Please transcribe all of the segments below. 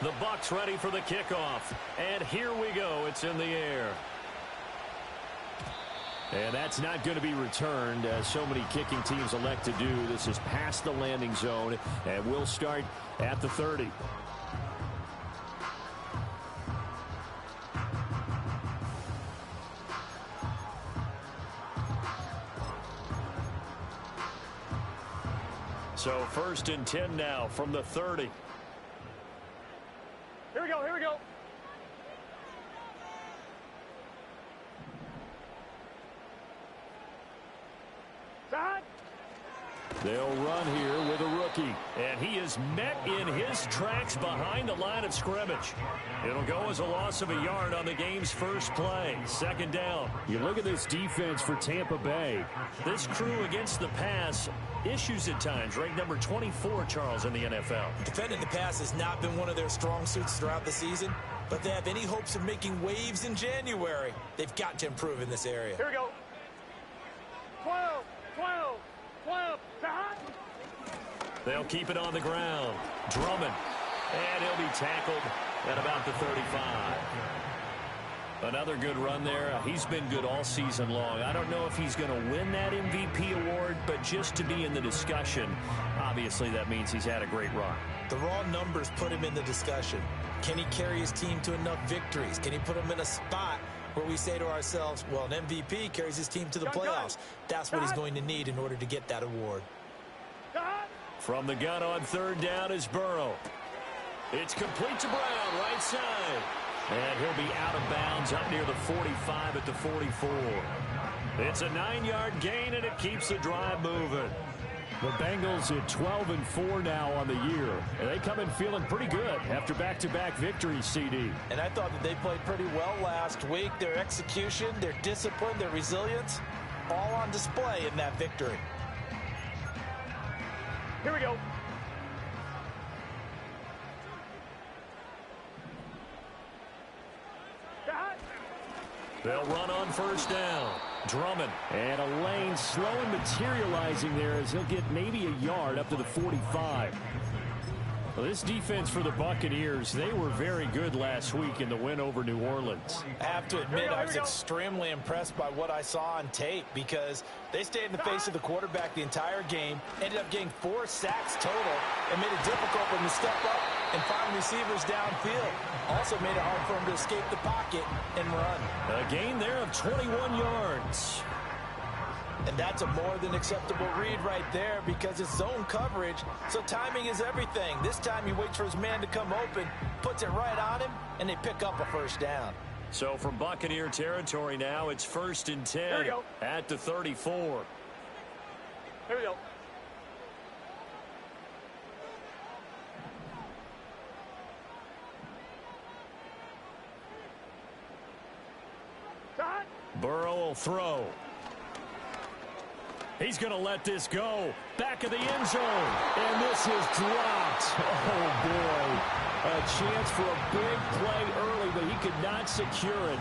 The Bucs ready for the kickoff. And here we go. It's in the air. And that's not going to be returned, as so many kicking teams elect to do. This is past the landing zone, and we'll start at the 30. So 1st and 10 now from the 30. Here we go, here we go. They'll run here with a rookie. And he is met in his tracks behind the line of scrimmage. It'll go as a loss of a yard on the game's first play. 2nd down. You look at this defense for Tampa Bay. This crew against the pass, issues at times. Ranked number 24, Charles, in the NFL. Defending the pass has not been one of their strong suits throughout the season. But if they have any hopes of making waves in January, they've got to improve in this area. Here we go. 12, 12. 12, They'll keep it on the ground. Drummond. And he'll be tackled at about the 35. Another good run there. He's been good all season long. I don't know if he's going to win that MVP award, but just to be in the discussion, obviously that means he's had a great run. The raw numbers put him in the discussion. Can he carry his team to enough victories? Can he put them in a spot where we say to ourselves, well, an MVP carries his team to the playoffs. That's what he's going to need in order to get that award. From the gun on 3rd down is Burrow. It's complete to Brown, right side. And he'll be out of bounds up near the 45 at the 44. It's a 9-yard gain, and it keeps the drive moving. The Bengals at 12-4 now on the year. And they come in feeling pretty good after back-to-back victories, CD. And I thought that they played pretty well last week. Their execution, their discipline, their resilience, all on display in that victory. Here we go. They'll run on 1st down. Drummond. And a lane slow and materializing there as he'll get maybe a yard up to the 45. Well, this defense for the Buccaneers, they were very good last week in the win over New Orleans. I have to admit, I was extremely impressed by what I saw on tape because they stayed in the face of the quarterback the entire game, ended up getting 4 sacks total, and made it difficult for him to step up and find receivers downfield. Also made it hard for him to escape the pocket and run. A gain there of 21 yards. And that's a more than acceptable read right there because it's zone coverage, so timing is everything. This time he waits for his man to come open, puts it right on him, and they pick up a 1st down. So from Buccaneer territory now, it's 1st and 10 at the 34. Here we go. Burrow will throw. He's going to let this go. Back of the end zone. And this is dropped. Oh, boy. A chance for a big play early, but he could not secure it.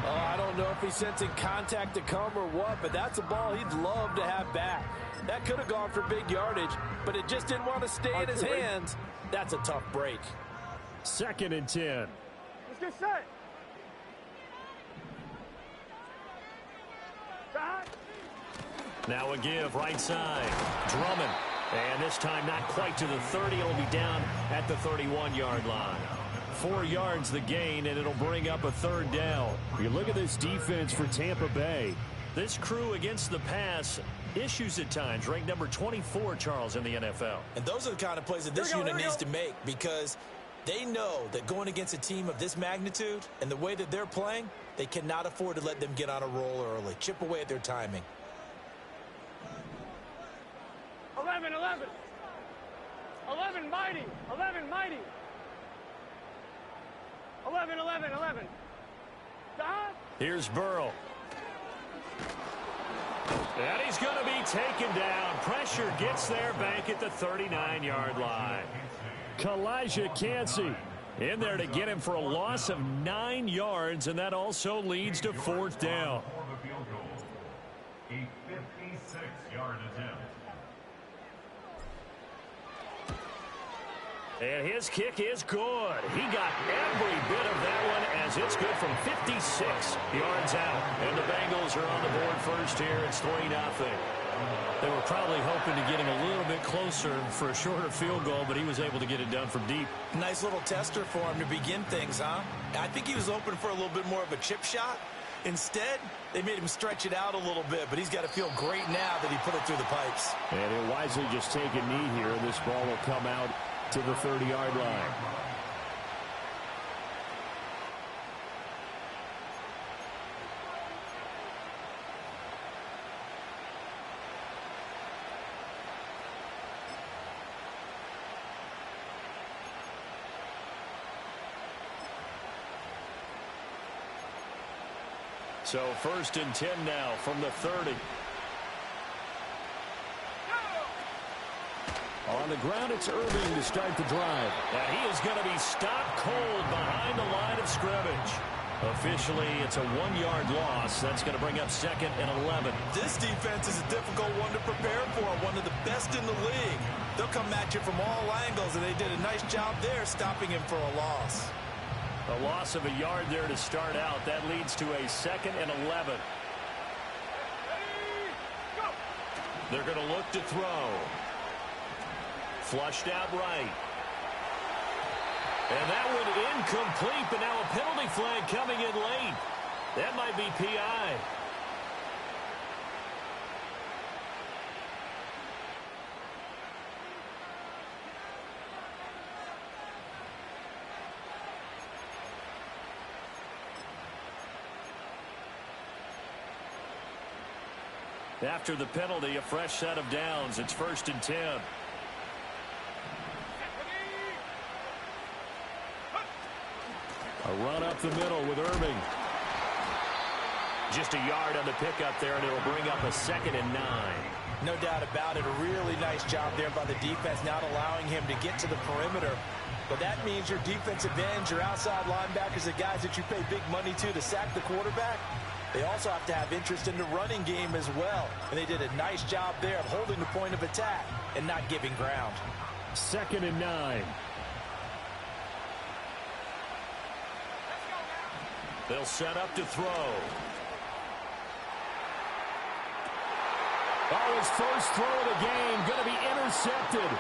Oh, I don't know if he's sensing contact to come or what, but that's a ball he'd love to have back. That could have gone for big yardage, but it just didn't want to stay in his hands. That's a tough break. 2nd and 10. Let's get set. Now a give right side. Drummond. And this time not quite to the 30. It'll be down at the 31-yard line. 4 yards the gain, and it'll bring up a 3rd down. You look at this defense for Tampa Bay. This crew against the pass, issues at times. Ranked number 24, Charles, in the NFL. And those are the kind of plays that this unit needs to make because they know that going against a team of this magnitude and the way that they're playing, they cannot afford to let them get on a roll early. Chip away at their timing. 11, 11. 11, mighty. 11, mighty. 11, 11, 11. Here's Burrow. And he's going to be taken down. Pressure gets there back at the 39-yard line. Kalijah Kancey in there to get him for a loss of 9 yards, and that also leads to 4th down. A 56-yard attempt. And his kick is good. He got every bit of that one as it's good from 56 yards out. And the Bengals are on the board first here. It's 3-0. They were probably hoping to get him a little bit closer for a shorter field goal, but he was able to get it done from deep. Nice little tester for him to begin things, huh? I think he was open for a little bit more of a chip shot. Instead, they made him stretch it out a little bit, but he's got to feel great now that he put it through the pipes. And he'll wisely just take a knee here. This ball will come out to the 30-yard line. So 1st and 10 now from the 30. On the ground, it's Irving to start the drive. And he is going to be stopped cold behind the line of scrimmage. Officially, it's a 1-yard loss. That's going to bring up 2nd and 11. This defense is a difficult one to prepare for, one of the best in the league. They'll come at you from all angles, and they did a nice job there stopping him for a loss. A loss of a yard there to start out. That leads to a 2nd and 11. They're going to look to throw. Flushed out right. And that one incomplete, but now a penalty flag coming in late. That might be PI. After the penalty, a fresh set of downs. It's 1st and 10. A run up the middle with Irving. Just a yard on the pickup there, and it'll bring up a 2nd and 9. No doubt about it. A really nice job there by the defense, not allowing him to get to the perimeter. But that means your defensive ends, your outside linebackers, the guys that you pay big money to sack the quarterback, they also have to have interest in the running game as well. And they did a nice job there of holding the point of attack and not giving ground. 2nd and 9. They'll set up to throw. Oh, his first throw of the game going to be intercepted.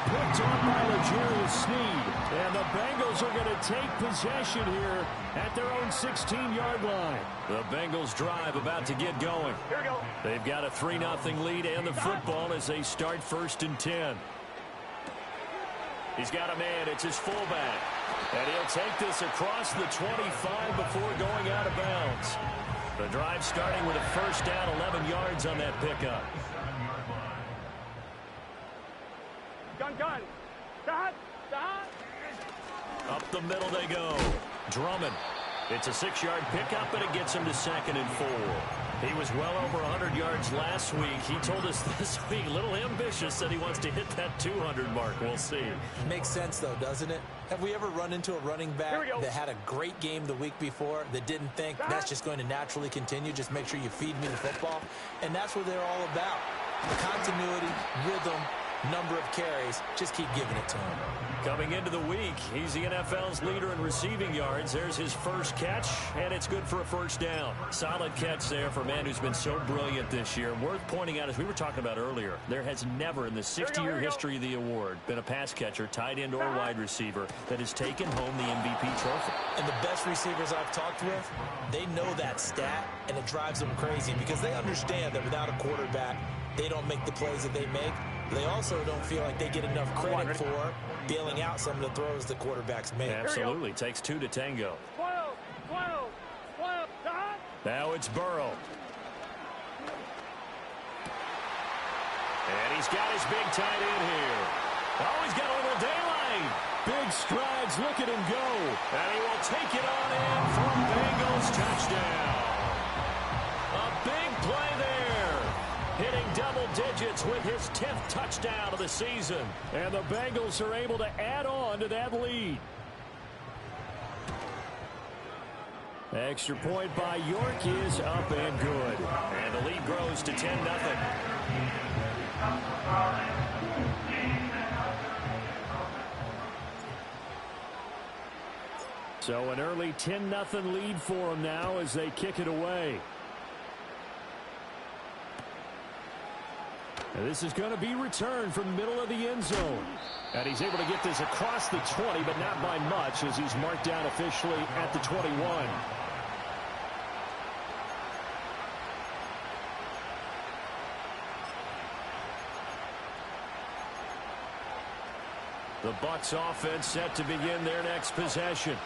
Picked on by L'Jarius Sneed. And the Bengals are going to take possession here at their own 16-yard line. The Bengals drive about to get going. Here we go. They've got a 3-0 lead and the football as they start 1st and 10. He's got a man. It's his fullback. And he'll take this across the 25 before going out of bounds. The drive starting with a first down, 11 yards on that pickup. Gun. Stop. Up the middle they go. Drummond. It's a 6-yard pickup, and it gets him to 2nd and 4. He was well over 100 yards last week. He told us this week, a little ambitious, that he wants to hit that 200 mark. We'll see. Makes sense, though, doesn't it? Have we ever run into a running back that had a great game the week before that didn't think that's just going to naturally continue? Just make sure you feed me the football. And that's what they're all about. Continuity, rhythm, number of carries. Just keep giving it to him. Coming into the week, he's the NFL's leader in receiving yards. There's his first catch, and it's good for a first down. Solid catch there for a man who's been so brilliant this year. Worth pointing out, as we were talking about earlier, there has never in the 60-year history of the award been a pass catcher, tight end, or wide receiver that has taken home the MVP trophy. And the best receivers I've talked with, they know that stat, and it drives them crazy because they understand that without a quarterback, they don't make the plays that they make. They also don't feel like they get enough credit for bailing out some of the throws the quarterbacks make. Absolutely. Takes 2 to tango. 12. Now it's Burrow. And he's got his big tight end here. Oh, he's got a little daylight. Big strides. Look at him go. And he will take it on in for a Bengals touchdown. A big play there. Hitting double digits with his 10th touchdown of the season. And the Bengals are able to add on to that lead. Extra point by York is up and good. And the lead grows to 10-0. So an early 10-0 lead for them now as they kick it away. And this is going to be returned from the middle of the end zone. And he's able to get this across the 20, but not by much as he's marked down officially at the 21. The Bucs offense set to begin their next possession.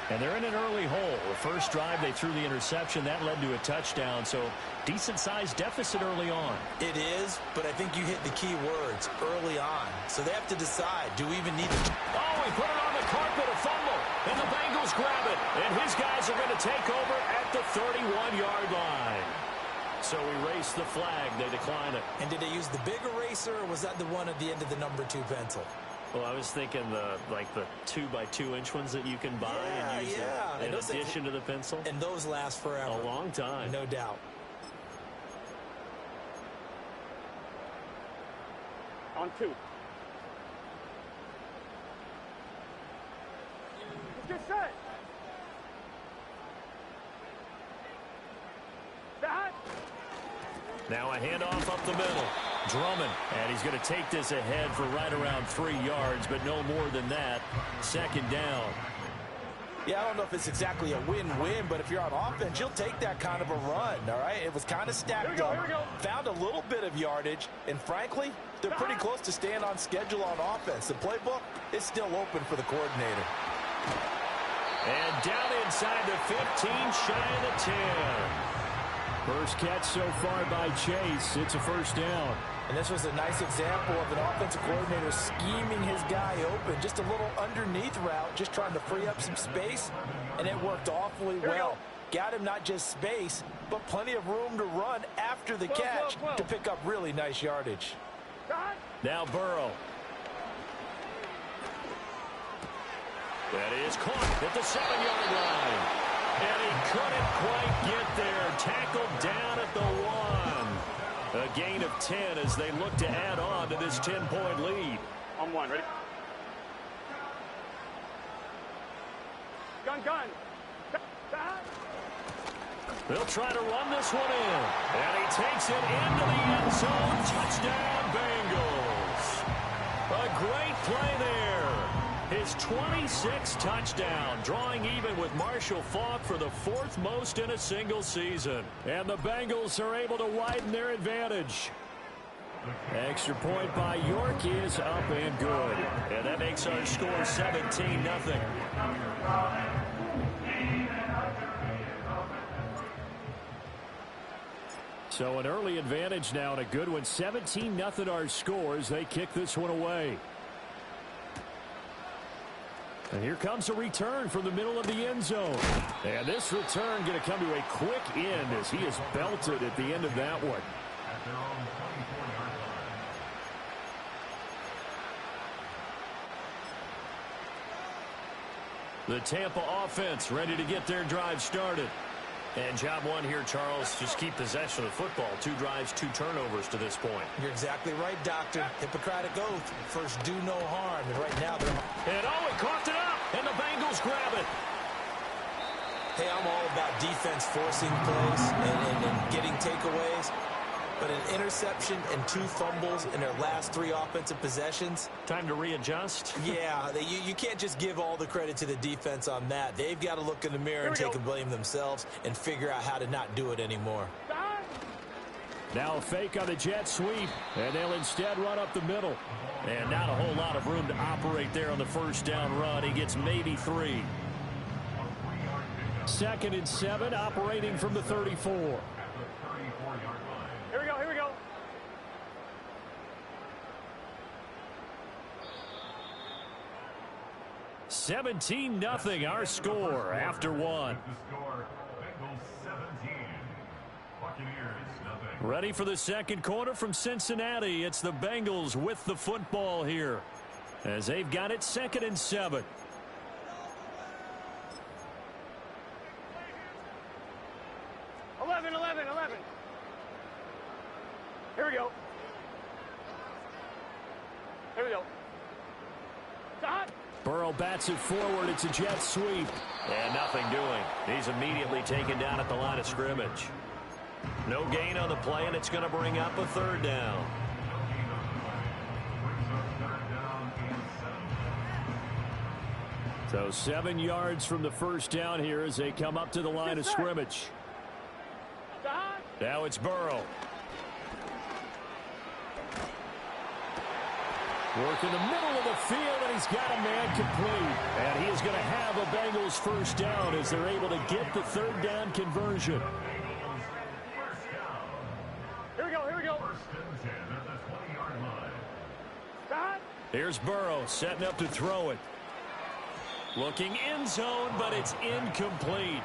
And they're in an early hole. The first drive, they threw the interception. That led to a touchdown, so decent-sized deficit early on. It is, but I think you hit the key words, early on. So they have to decide, do we even need to... Oh, he put it on the carpet, a fumble, and the Bengals grab it. And his guys are going to take over at the 31-yard line. So erase the flag. They decline it. And did they use the big eraser, or was that the one at the end of the number 2 pencil? Well, I was thinking the 2-by-2-inch ones that you can buy and use in addition to the pencil. And those last forever. A long time. No doubt. On 2. Get set. Back. Now a handoff up the middle. Drummond, and he's going to take this ahead for right around 3 yards, but no more than that. Second down. Yeah, I don't know if it's exactly a win-win, but if you're on offense, you'll take that kind of a run, all right? It was kind of stacked up, found a little bit of yardage, and frankly, they're pretty close to staying on schedule on offense. The playbook is still open for the coordinator. And down inside the 15, shy of the 10. First catch so far by Chase. It's a first down. And this was a nice example of an offensive coordinator scheming his guy open. Just a little underneath route, just trying to free up some space, and it worked awfully well. Got him not just space, but plenty of room to run after the catch to pick up really nice yardage. Now Burrow. That is caught at the 7-yard line. And he couldn't quite get there. Tackled down at the 1. A gain of 10 as they look to add on to this 10-point lead. On 1, ready? Gun. Back. They'll try to run this one in. And he takes it into the end zone. Touchdown, Bengals. A great play there. His 26th touchdown, drawing even with Marshall Faulk for the 4th most in a single season. And the Bengals are able to widen their advantage. Extra point by York is up and good. And that makes our score 17-0. So an early advantage now and a good one. 17-0 our scores. They kick this one away. And here comes a return from the middle of the end zone. And this return going to come to a quick end as he is belted at the end of that one. The Tampa offense ready to get their drive started. And job one here, Charles, just keep possession of the football. 2 drives, 2 turnovers to this point. You're exactly right, Doctor. Hippocratic oath. First, do no harm. And right now, they're... And he coughed it up, and the Bengals grab it. Hey, I'm all about defense forcing plays and getting takeaways. But an interception and 2 fumbles in their last 3 offensive possessions. Time to readjust. Yeah, you can't just give all the credit to the defense on that. They've got to look in the mirror and take a blame themselves and figure out how to not do it anymore. Now a fake on the jet sweep, and they'll instead run up the middle. And not a whole lot of room to operate there on the first down run. He gets maybe 3. 2nd and 7, operating from the 34. Here we go. 17-0 our score after 1. Ready for the second quarter from Cincinnati. It's the Bengals with the football here as they've got it 2nd and 7. Eleven. Here we go. Burrow bats it forward. It's a jet sweep. And nothing doing. He's immediately taken down at the line of scrimmage. No gain on the play, and it's going to bring up a third down. So 7 yards from the first down here as they come up to the line of scrimmage. Now it's Burrow. Work in the middle of the field, and he's got a man complete. And he is going to have a Bengals first down as they're able to get the third down conversion. Here we go, here we go. Here's Burrow setting up to throw it. Looking end zone, but it's incomplete.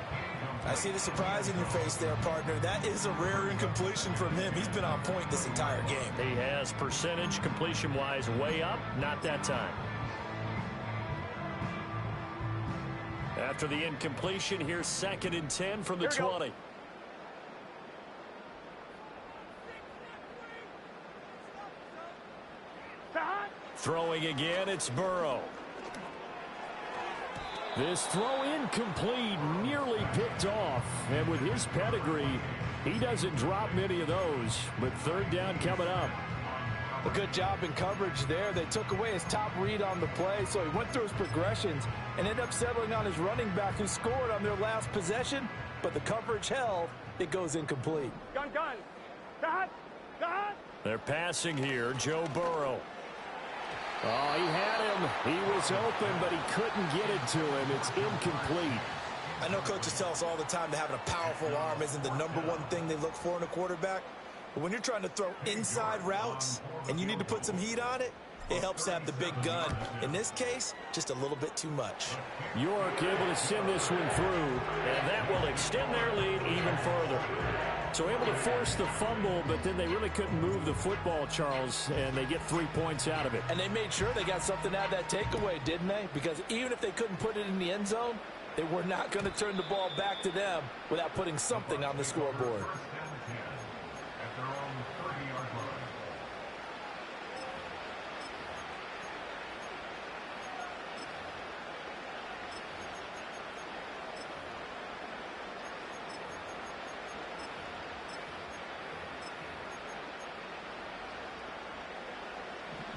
I see the surprise in your face there, partner. That is a rare incompletion from him. He's been on point this entire game. He has percentage completion-wise way up, not that time. After the incompletion, here's 2nd and 10 from the 20. Throwing again, it's Burrow. This throw incomplete, nearly picked off. And with his pedigree, he doesn't drop many of those. But third down coming up. A good job in coverage there. They took away his top read on the play, so he went through his progressions and ended up settling on his running back who scored on their last possession. But the coverage held. It goes incomplete. Gun. They're passing here, Joe Burrow. Oh, he had him. He was open, but he couldn't get it to him. It's incomplete. I know coaches tell us all the time that having a powerful arm isn't the #1 thing they look for in a quarterback. But when you're trying to throw inside routes and you need to put some heat on it, it helps to have the big gun. In this case, just a little bit too much. York able to send this one through, and that will extend their lead even further. So able to force the fumble, but then they really couldn't move the football, Charles, and they get 3 points out of it. And they made sure they got something out of that takeaway, didn't they? Because even if they couldn't put it in the end zone, they were not going to turn the ball back to them without putting something on the scoreboard.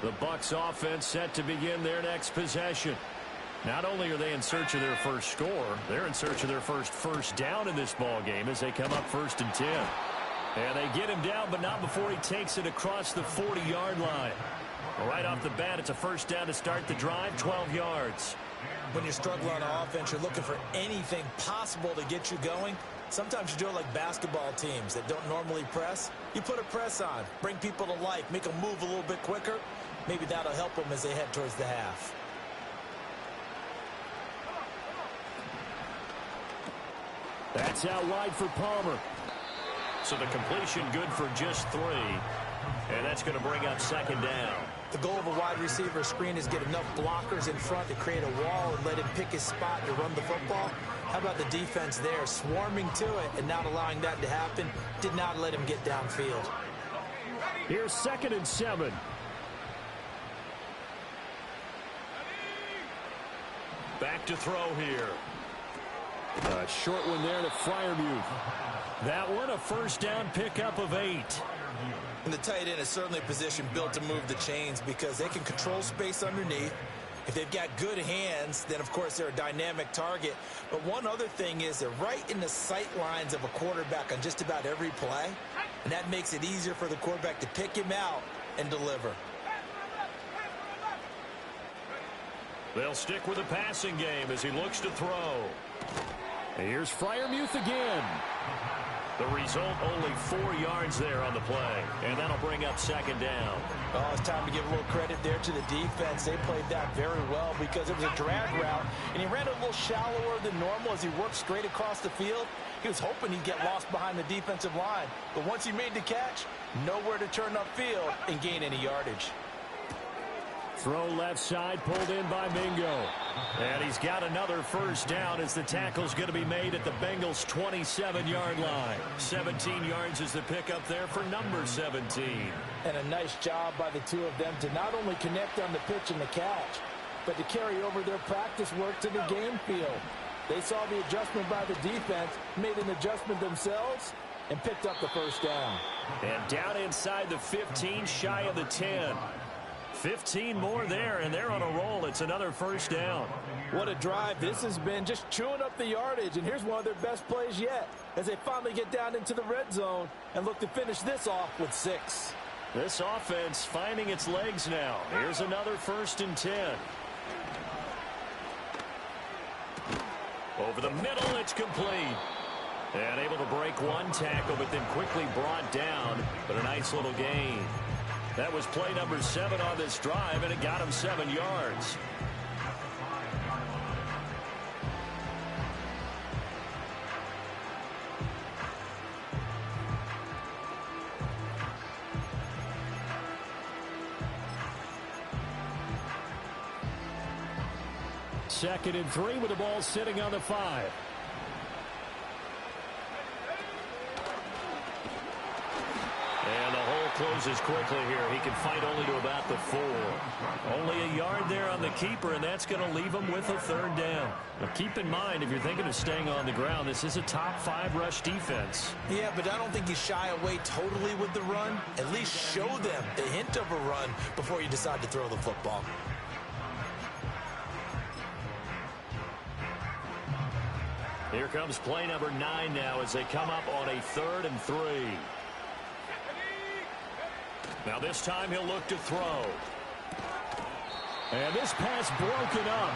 The Bucs offense set to begin their next possession. Not only are they in search of their first score, they're in search of their first down in this ball game as they come up 1st and 10. And they get him down, but not before he takes it across the 40-yard line. Right off the bat, it's a first down to start the drive, 12 yards. When you're struggling on offense, you're looking for anything possible to get you going. Sometimes you do it like basketball teams that don't normally press. You put a press on, bring people to life, make them move a little bit quicker. Maybe that'll help them as they head towards the half. That's out wide for Palmer. So the completion good for just 3. And that's going to bring up 2nd down. The goal of a wide receiver screen is get enough blockers in front to create a wall and let him pick his spot to run the football. How about the defense there, swarming to it and not allowing that to happen? Did not let him get downfield. Here's 2nd and 7. Back to throw here. A short one there to Freiermuth. That one, a first down pickup of 8. And the tight end is certainly a position built to move the chains because they can control space underneath. If they've got good hands, then, of course, they're a dynamic target. But one other thing is they're right in the sight lines of a quarterback on just about every play. And that makes it easier for the quarterback to pick him out and deliver. They'll stick with the passing game as he looks to throw. Here's Freiermuth again. The result, only 4 yards there on the play. And that'll bring up 2nd down. Oh, it's time to give a little credit there to the defense. They played that very well because it was a drag route, and he ran a little shallower than normal as he worked straight across the field. He was hoping he'd get lost behind the defensive line. But once he made the catch, nowhere to turn upfield and gain any yardage. Throw left side, pulled in by Mingo. And he's got another first down as the tackle's going to be made at the Bengals' 27-yard line. 17 yards is the pickup there for number 17. And a nice job by the two of them to not only connect on the pitch and the catch, but to carry over their practice work to the game field. They saw the adjustment by the defense, made an adjustment themselves, and picked up the first down. And down inside the 15, shy of the 10. 15 more there, and they're on a roll. It's another first down. What a drive this has been, just chewing up the yardage. And here's one of their best plays yet as they finally get down into the red zone and look to finish this off with 6. This offense finding its legs now. Here's another 1st and 10. Over the middle, it's complete. And able to break one tackle, but then quickly brought down. But a nice little gain. That was play number 7 on this drive, and it got him 7 yards. Second and 3 with the ball sitting on the 5. And the hole closes quickly here. He can fight only to about the 4. Only a yard there on the keeper, and that's going to leave him with a 3rd down. Now keep in mind, if you're thinking of staying on the ground, this is a top 5 rush defense. Yeah, but I don't think you shy away totally with the run. At least show them the hint of a run before you decide to throw the football. Here comes play number 9 now as they come up on a 3rd and 3. Now this time he'll look to throw. And this pass broken up.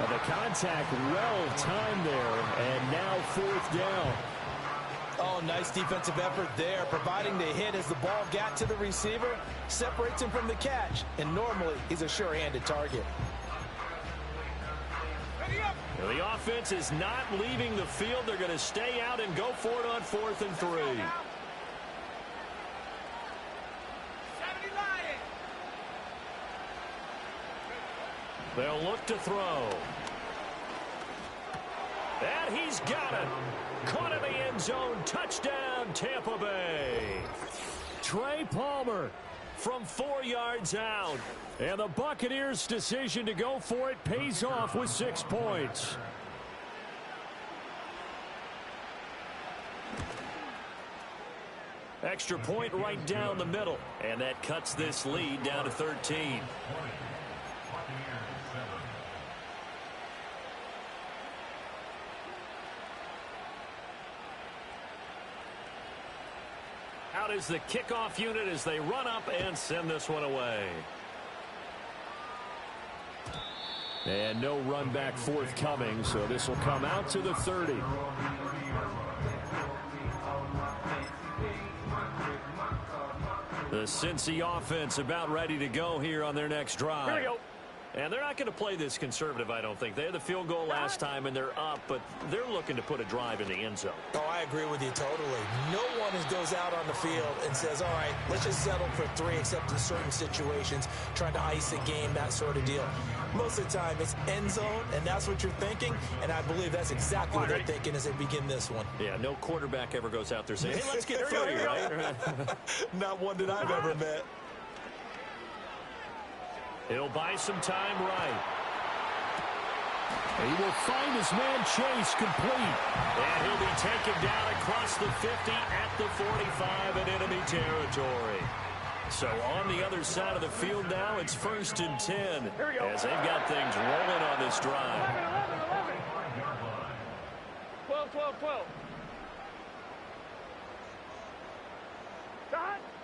And the contact well timed there. And now 4th down. Oh, nice defensive effort there, providing the hit as the ball got to the receiver, separates him from the catch. And normally he's a sure-handed target. Now the offense is not leaving the field. They're going to stay out and go for it on 4th and 3. They'll look to throw. And he's got it. Caught in the end zone. Touchdown, Tampa Bay. Trey Palmer from 4 yards out. And the Buccaneers' decision to go for it pays off with 6 points. Extra point right down the middle. And that cuts this lead down to 13. Out is the kickoff unit as they run up and send this one away. And no run back forthcoming, so this will come out to the 30. The Cincy offense about ready to go here on their next drive. Here we go. And they're not going to play this conservative, I don't think. They had the field goal last time, and they're up, but they're looking to put a drive in the end zone. Oh, I agree with you totally. No one goes out on the field and says, all right, let's just settle for 3, except in certain situations, trying to ice a game, that sort of deal. Most of the time, it's end zone, and that's what you're thinking, and I believe that's exactly what they're thinking as they begin this one. Yeah, no quarterback ever goes out there saying, hey, let's get 30, right? Not one that I've ever met. He'll buy some time right. He will find his man Chase complete. And he'll be taken down across the 50 at the 45 in enemy territory. So on the other side of the field now, it's 1st and 10 as they've got things rolling on this drive. 12, 12, 12.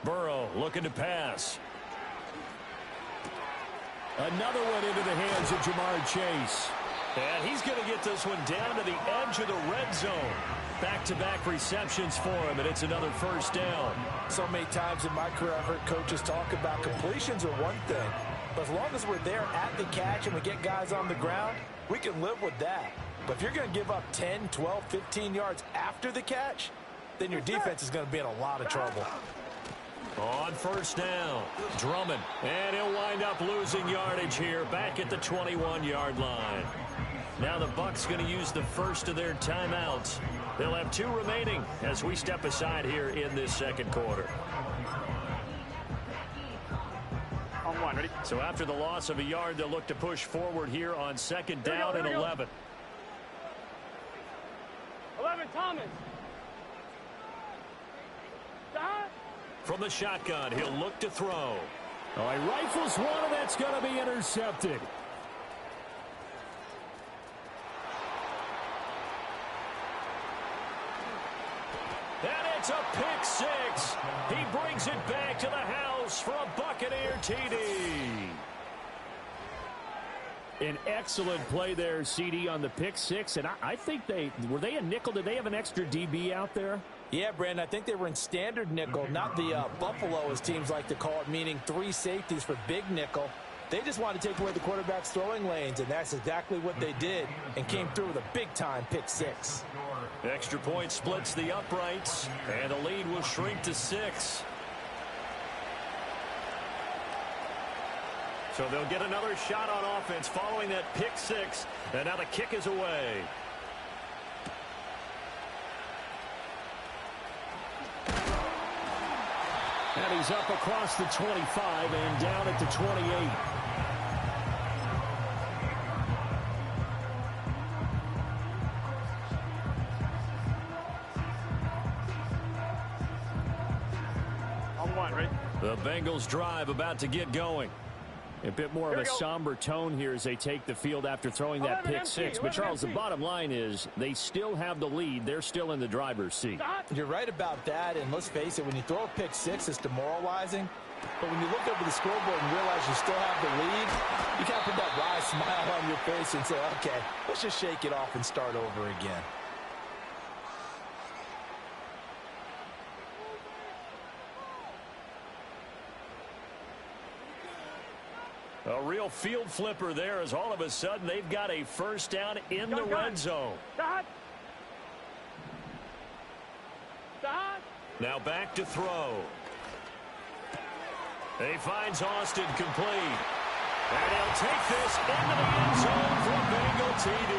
Burrow looking to pass. Another one into the hands of Jamar Chase. And he's going to get this one down to the edge of the red zone. Back-to-back receptions for him, and it's another 1st down. So many times in my career, I've heard coaches talk about completions are one thing. But as long as we're there at the catch and we get guys on the ground, we can live with that. But if you're going to give up 10, 12, 15 yards after the catch, then your defense is going to be in a lot of trouble. On 1st down, Drummond, and he'll wind up losing yardage here back at the 21-yard line. Now the Bucs going to use the first of their timeouts. They'll have 2 remaining as we step aside here in this 2nd quarter. On one, ready? So after the loss of a yard, they'll look to push forward here on second down and 11. 11, Thomas. Dot. From the shotgun, he'll look to throw. Oh, he rifles one, and that's going to be intercepted. And it's a pick six. He brings it back to the house for a Buccaneer TD. An excellent play there, CD, on the pick six. And I think were they a nickel? Did they have an extra DB out there? Yeah, Brandon, I think they were in standard nickel, not the Buffalo, as teams like to call it, meaning 3 safeties for big nickel. They just wanted to take away the quarterback's throwing lanes, and that's exactly what they did and came through with a big-time pick six. Extra point splits the uprights, and the lead will shrink to 6. So they'll get another shot on offense following that pick six, and now the kick is away. And he's up across the 25 and down at the 28. On one, ready? The Bengals drive about to get going. A bit more of a somber tone here as they take the field after throwing that pick six. But, Charles, the bottom line is they still have the lead. They're still in the driver's seat. You're right about that, and let's face it, when you throw a pick six, it's demoralizing. But when you look over the scoreboard and realize you still have the lead, you kind of put that wry smile on your face and say, okay, let's just shake it off and start over again. A real field flipper there as all of a sudden they've got a first down in the red zone. Dot. Dot. Now back to throw. He finds Austin complete. And he'll take this into the end zone for a Bengal TD.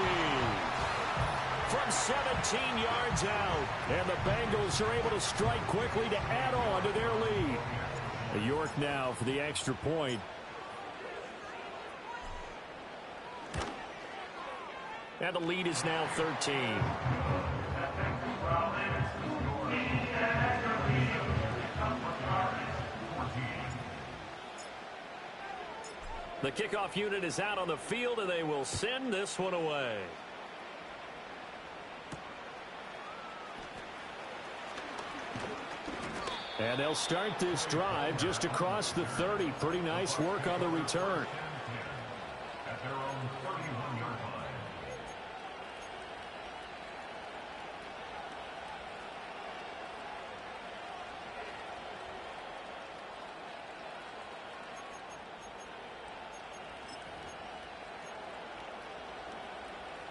From 17 yards out. And the Bengals are able to strike quickly to add on to their lead. York now for the extra point. And the lead is now 13. The kickoff unit is out on the field, and they will send this one away. And they'll start this drive just across the 30. Pretty nice work on the return. At their own 31-yard line.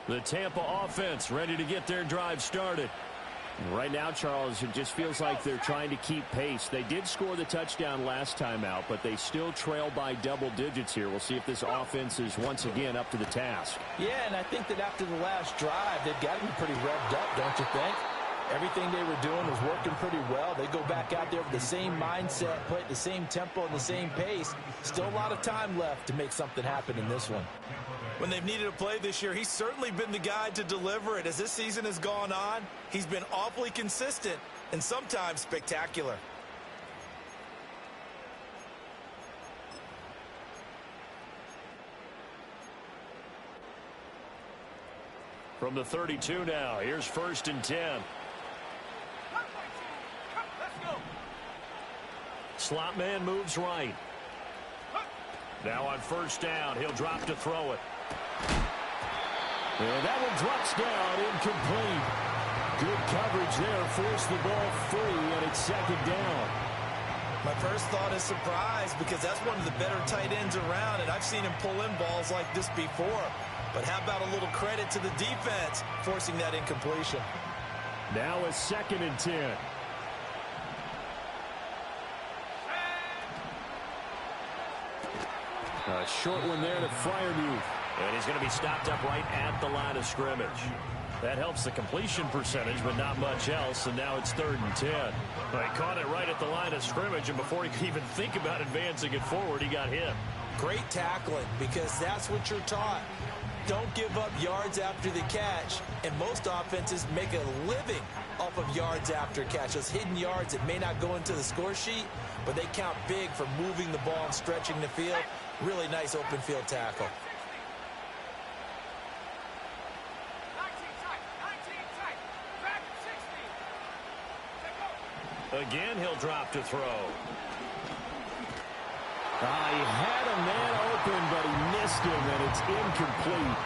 The Tampa offense ready to get their drive started. Right now, Charles, it just feels like they're trying to keep pace. They did score the touchdown last time out, but they still trail by double digits here. We'll see if this offense is once again up to the task. Yeah, and I think that after the last drive, they've got to be pretty revved up, don't you think? Everything they were doing was working pretty well. They go back out there with the same mindset, play at the same tempo and the same pace. Still a lot of time left to make something happen in this one. When they've needed a play this year, he's certainly been the guy to deliver it. As this season has gone on, he's been awfully consistent and sometimes spectacular. From the 32 now, here's 1st and 10. Slot man moves right. Now on 1st down, he'll drop to throw it. And that one drops down, incomplete. Good coverage there, forced the ball free, and it's 2nd down. My first thought is surprise, because that's one of the better tight ends around, and I've seen him pull in balls like this before. But how about a little credit to the defense forcing that incompletion? Now a 2nd and 10. A short one there to Freiermuth. And he's going to be stopped up right at the line of scrimmage. That helps the completion percentage, but not much else, and now it's 3rd and 10. Well, he caught it right at the line of scrimmage, and before he could even think about advancing it forward, he got hit. Great tackling, because that's what you're taught. Don't give up yards after the catch, and most offenses make a living off of yards after catch. Those hidden yards that may not go into the score sheet, but they count big for moving the ball and stretching the field. Really nice open field tackle. Again, he'll drop to throw. He had a man open, but he missed him, and it's incomplete.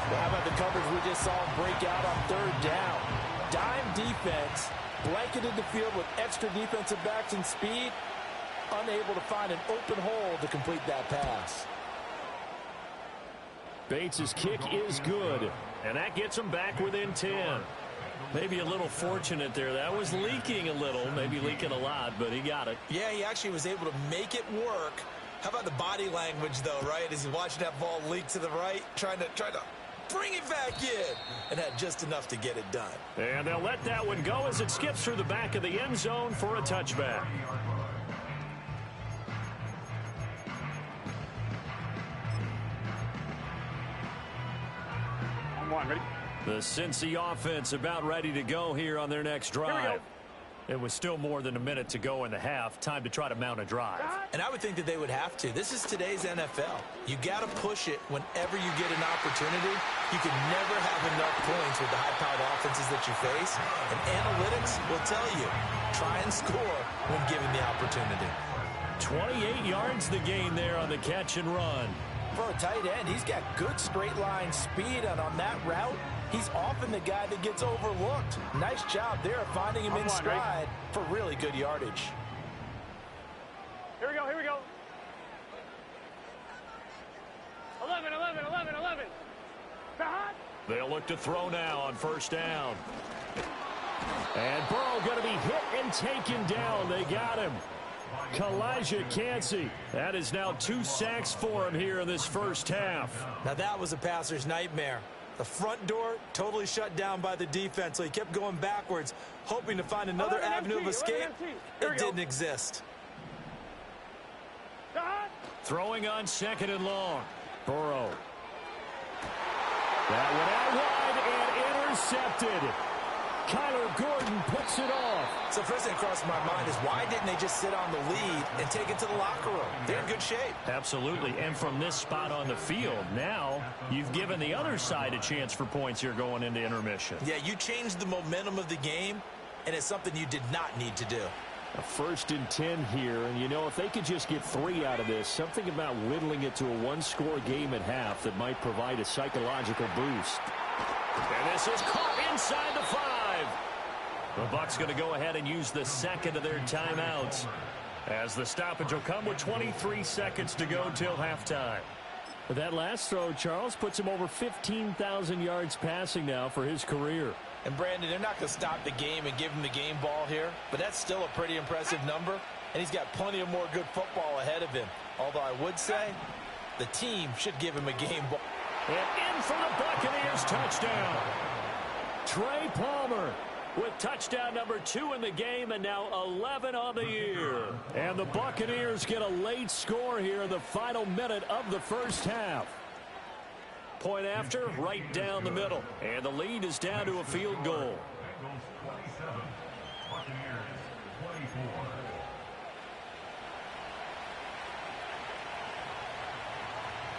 Well, how about the coverage we just saw break out on 3rd down? Dime defense, blanketed the field with extra defensive backs and speed, unable to find an open hole to complete that pass. Bates' kick is good, and that gets him back within 10. Maybe a little fortunate there. That was leaking a little, maybe leaking a lot, but he got it. Yeah, he actually was able to make it work. How about the body language, though, right? As he's watching that ball leak to the right, trying to bring it back in, and had just enough to get it done. And they'll let that one go as it skips through the back of the end zone for a touchback. On one, ready? The Cincy offense about ready to go here on their next drive. It was still more than a minute to go in the half. Time to try to mount a drive. And I would think that they would have to. This is today's NFL. You got to push it whenever you get an opportunity. You can never have enough points with the high-powered offenses that you face. And analytics will tell you, try and score when given the opportunity. 28 yards the gain there on the catch and run. For a tight end, he's got good straight line speed, and on that route, he's often the guy that gets overlooked. Nice job there of finding him in stride for really good yardage. Here we go, here we go. 11, 11, 11, 11. They'll look to throw now on 1st down. And Burrow going to be hit and taken down. They got him. Kalijah Cansey. That is now 2 sacks for him here in this first half. Now that was a passer's nightmare. The front door totally shut down by the defense, so he kept going backwards, hoping to find another avenue of escape. It didn't exist. Throwing on 2nd and long. Burrow. That one out wide and intercepted. Kyler Gordon picks it off. So first thing across my mind is, why didn't they just sit on the lead and take it to the locker room? They're in good shape. Absolutely. And from this spot on the field, now you've given the other side a chance for points here going into intermission. Yeah, you changed the momentum of the game, and it's something you did not need to do. A 1st and 10 here, and you know, if they could just get 3 out of this, something about whittling it to a 1-score game at half that might provide a psychological boost. And this is caught inside the 5. The Bucs going to go ahead and use the 2nd of their timeouts, as the stoppage will come with 23 seconds to go till halftime. But that last throw, Charles, puts him over 15,000 yards passing now for his career. And Brandon, they're not going to stop the game and give him the game ball here, but that's still a pretty impressive number, and he's got plenty of more good football ahead of him. Although I would say the team should give him a game ball. And in for the Buccaneers touchdown. Trey Palmer with touchdown number 2 in the game, and now 11 on the year. And the Buccaneers get a late score here in the final minute of the first half. Point after, right down the middle. And the lead is down to a field goal.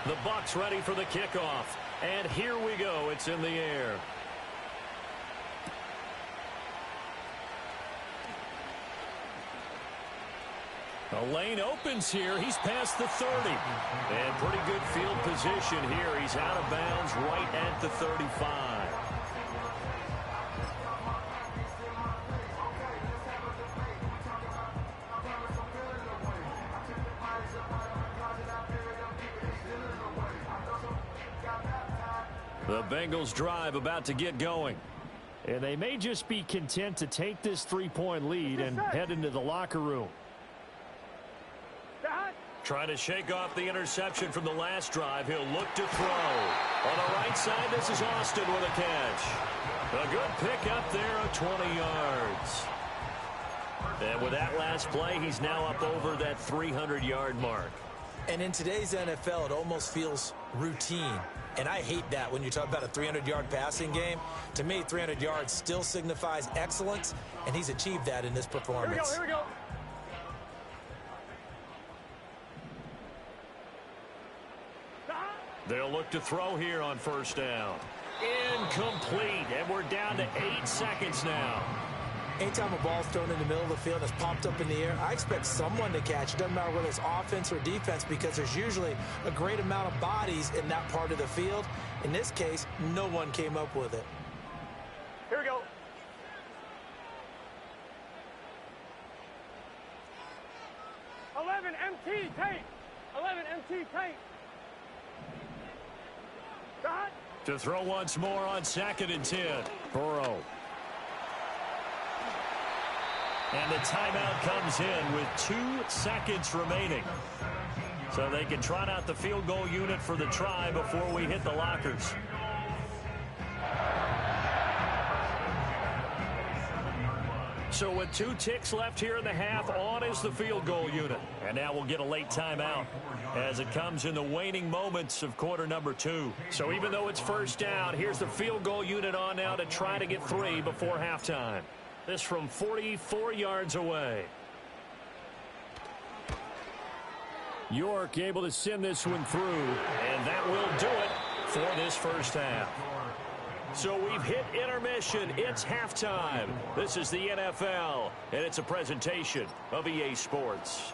The Bucs ready for the kickoff. And here we go. It's in the air. The lane opens here. He's past the 30. And pretty good field position here. He's out of bounds right at the 35. The Bengals drive about to get going. And they may just be content to take this 3-point lead and head into the locker room. Trying to shake off the interception from the last drive. He'll look to throw. On the right side, this is Austin with a catch. A good pick up there of 20 yards. And with that last play, he's now up over that 300-yard mark. And in today's NFL, it almost feels routine. And I hate that when you talk about a 300-yard passing game. To me, 300 yards still signifies excellence, and he's achieved that in this performance. Here we go. They'll look to throw here on first down. Incomplete, and we're down to 8 seconds now. Anytime a ball's thrown in the middle of the field that's popped up in the air, I expect someone to catch. It doesn't matter whether it's offense or defense, because there's usually a great amount of bodies in that part of the field. In this case, no one came up with it. Here we go. MT tape. 11 MT tape. Got. To throw once more on 2nd and 10. Burrow. And the timeout comes in with 2 seconds remaining. So they can trot out the field goal unit for the try before we hit the lockers. So with 2 ticks left here in the half, on is the field goal unit. And now we'll get a late timeout as it comes in the waning moments of quarter number 2. So even though it's first down, here's the field goal unit on now to try to get 3 before halftime. This from 44 yards away. York able to send this one through. And that will do it for this first half. So we've hit intermission. It's halftime. This is the NFL, and it's a presentation of EA Sports.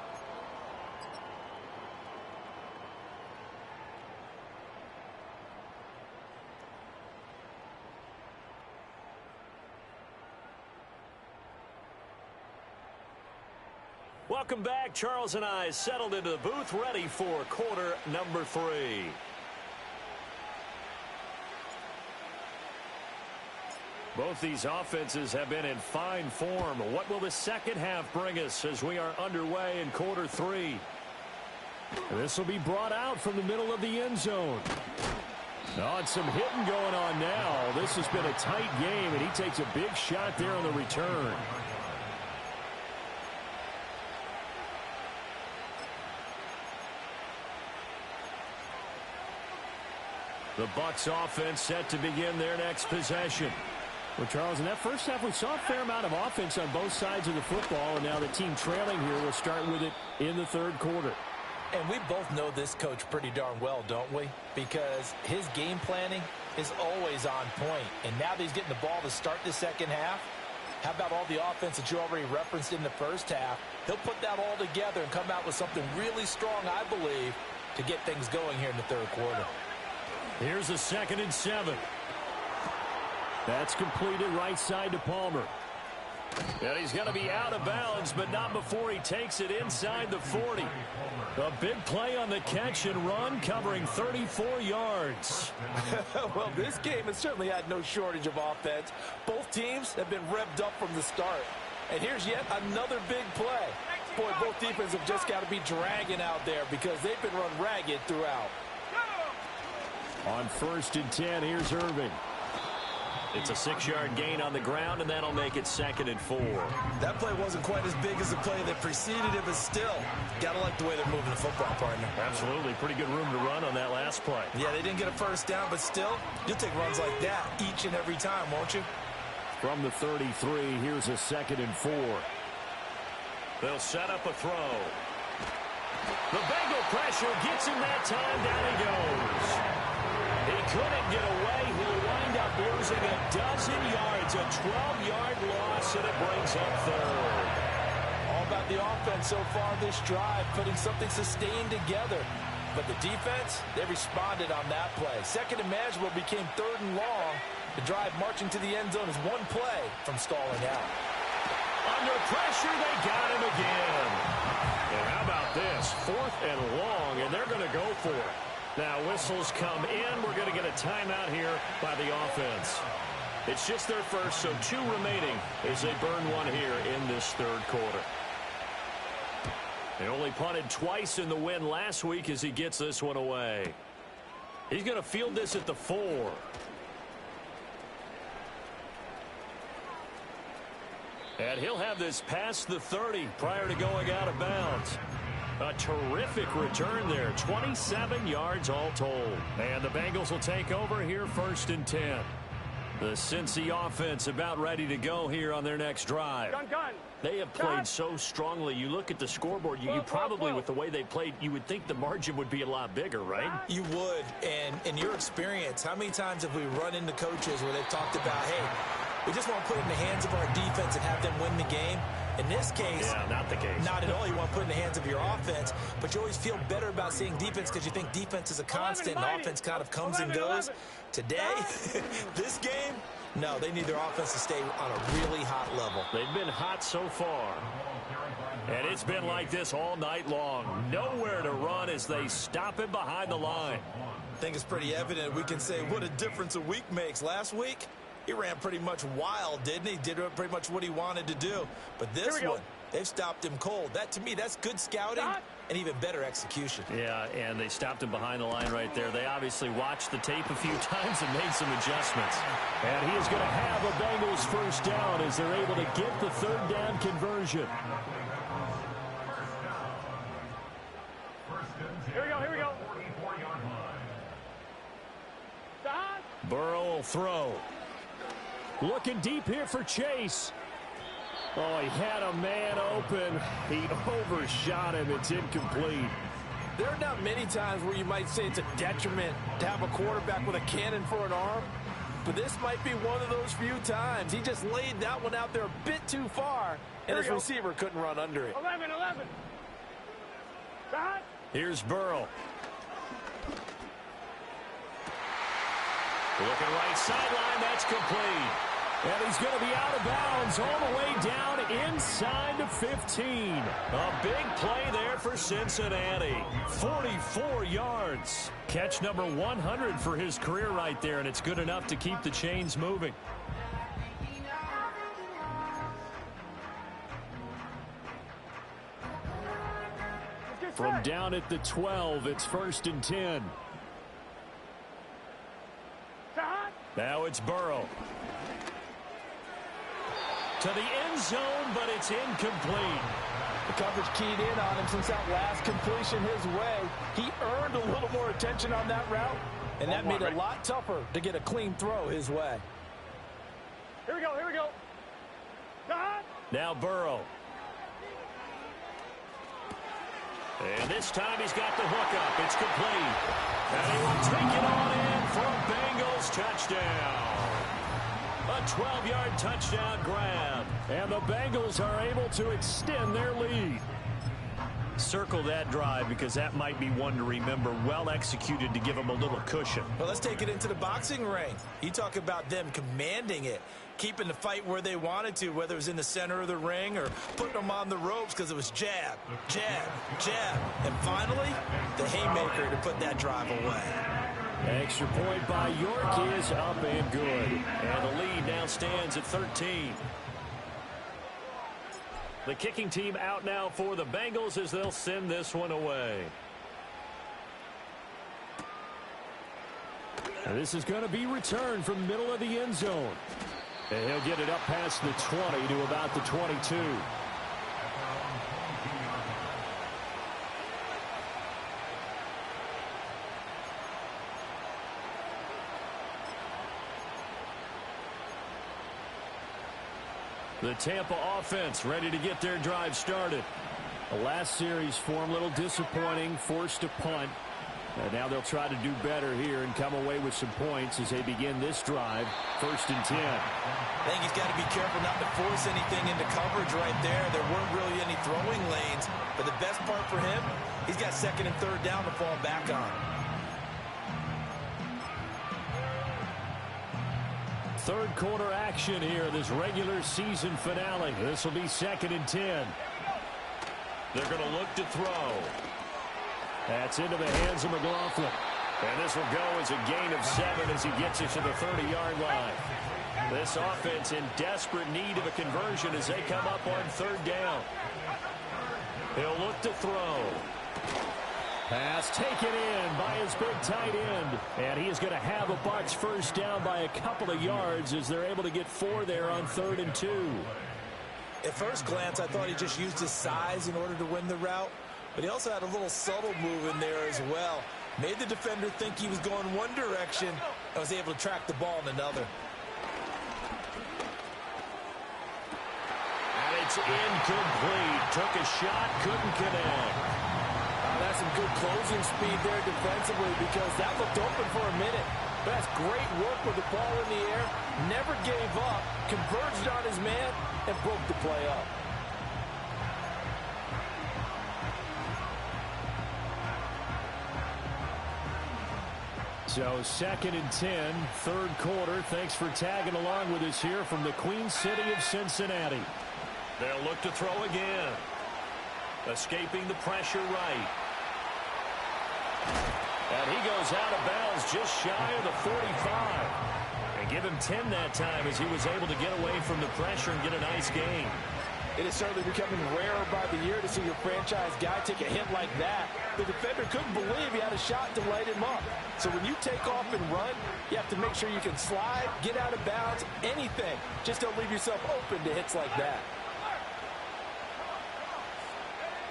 Welcome back. Charles and I settled into the booth, ready for quarter number 3. Both these offenses have been in fine form. What will the second half bring us as we are underway in quarter 3? This will be brought out from the middle of the end zone. Oh, and some hitting going on now. This has been a tight game, and he takes a big shot there on the return. The Bucs offense set to begin their next possession. Well, Charles, in that first half, we saw a fair amount of offense on both sides of the football, and now the team trailing here will start with it in the third quarter. And we both know this coach pretty darn well, don't we? Because his game planning is always on point. And now that he's getting the ball to start the second half, how about all the offense that you already referenced in the first half? He'll put that all together and come out with something really strong, I believe, to get things going here in the third quarter. Here's a 2nd and 7. That's completed right side to Palmer. And he's going to be out of bounds, but not before he takes it inside the 40. A big play on the catch and run, covering 34 yards. Well, this game has certainly had no shortage of offense. Both teams have been revved up from the start. And here's yet another big play. Boy, both defenses have just got to be dragging out there because they've been run ragged throughout. On 1st and 10, here's Irving. It's a 6-yard gain on the ground, and that'll make it 2nd and 4. That play wasn't quite as big as the play that preceded it, but still, gotta like the way they're moving the football, partner. Absolutely. Pretty good room to run on that last play. Yeah, they didn't get a first down, but still, you'll take runs like that each and every time, won't you? From the 33, here's a 2nd and 4. They'll set up a throw. The Bengal pressure gets him that time. Down he goes. He couldn't get away. He'll wind up losing a dozen yards, a 12-yard loss, and it brings up 3rd. All about the offense so far this drive, putting something sustained together. But the defense, they responded on that play. 2nd and manageable became 3rd and long. The drive marching to the end zone is one play from stalling out. Under pressure, they got him again. And how about this? 4th and long, and they're going to go for it. Now whistles come in. We're going to get a timeout here by the offense. It's just their first, so 2 remaining as they burn one here in this third quarter. They only punted twice in the win last week as he gets this one away. He's going to field this at the 4. And he'll have this past the 30 prior to going out of bounds. A terrific return there. 27 yards all told. And the Bengals will take over here 1st and 10. The Cincy offense about ready to go here on their next drive. Gun. They have played so strongly. You look at the scoreboard, you probably, with the way they played, you would think the margin would be a lot bigger, right? You would. And in your experience, how many times have we run into coaches where they've talked about, hey, we just want to put it in the hands of our defense and have them win the game? In this case, yeah, not the case. Not at all. You want to put it in the hands of your offense, but you always feel better about seeing defense because you think defense is a constant and offense kind of comes and goes. Today, this game, no, they need their offense to stay on a really hot level. They've been hot so far. And it's been like this all night long. Nowhere to run as they stop him behind the line. I think it's pretty evident. We can say what a difference a week makes. Last week, he ran pretty much wild, didn't he? Did pretty much what he wanted to do. But this one, they've stopped him cold. That, to me, that's good scouting and even better execution. Yeah, and they stopped him behind the line right there. They obviously watched the tape a few times and made some adjustments. And he is going to have a Bengals first down as they're able to get the 3rd down conversion. Here we go. Burrow will throw. Looking deep here for Chase. Oh, he had a man open. He overshot him. It's incomplete. There are not many times where you might say it's a detriment to have a quarterback with a cannon for an arm, but this might be one of those few times. He just laid that one out there a bit too far, and his receiver couldn't run under it. 11. Here's Burrow. Looking right sideline, that's complete. And he's going to be out of bounds all the way down inside the 15. A big play there for Cincinnati. 44 yards. Catch number 100 for his career right there, and it's good enough to keep the chains moving. From down at the 12, it's 1st and 10. Now it's Burrow. To the end zone, but it's incomplete. The coverage keyed in on him since that last completion his way. He earned a little more attention on that route, and that made it a lot tougher to get a clean throw his way. Here we go. Now Burrow. And this time he's got the hook up. It's complete. And he will take it on in for a Bengals touchdown. A 12-yard touchdown grab. And the Bengals are able to extend their lead. Circle that drive because that might be one to remember. Well executed to give them a little cushion. Well, let's take it into the boxing ring. You talk about them commanding it, keeping the fight where they wanted to, whether it was in the center of the ring or putting them on the ropes because it was jab, jab, jab. And finally, the haymaker to put that drive away. Extra point by York is up and good. And the lead now stands at 13. The kicking team out now for the Bengals as they'll send this one away. And this is going to be returned from the middle of the end zone. And he'll get it up past the 20 to about the 22. The Tampa offense ready to get their drive started. The last series form a little disappointing, forced to punt. And now they'll try to do better here and come away with some points as they begin this drive. 1st and 10. I think he's got to be careful not to force anything into coverage right there. There weren't really any throwing lanes. But the best part for him, he's got 2nd and 3rd down to fall back on. Third quarter action here, this regular season finale. This will be 2nd and 10. They're going to look to throw. That's into the hands of McLaughlin. And this will go as a gain of 7 as he gets it to the 30-yard line. This offense in desperate need of a conversion as they come up on 3rd down. He'll look to throw. Pass taken in by his big tight end. And he is going to have a Bucs first down by a couple of yards as they're able to get 4 there on 3rd and 2. At first glance, I thought he just used his size in order to win the route. But he also had a little subtle move in there as well. Made the defender think he was going one direction and was able to track the ball in another. And it's incomplete. Took a shot, couldn't connect. That's some good closing speed there defensively because that looked open for a minute. But that's great work with the ball in the air. Never gave up, converged on his man, and broke the play up. So 2nd and 10, 3rd quarter. Thanks for tagging along with us here from the Queen City of Cincinnati. They'll look to throw again. Escaping the pressure right. And he goes out of bounds just shy of the 45. And give him 10 that time as he was able to get away from the pressure and get a nice gain. It is certainly becoming rarer by the year to see your franchise guy take a hit like that. The defender couldn't believe he had a shot to light him up. So when you take off and run, you have to make sure you can slide, get out of bounds, anything. Just don't leave yourself open to hits like that.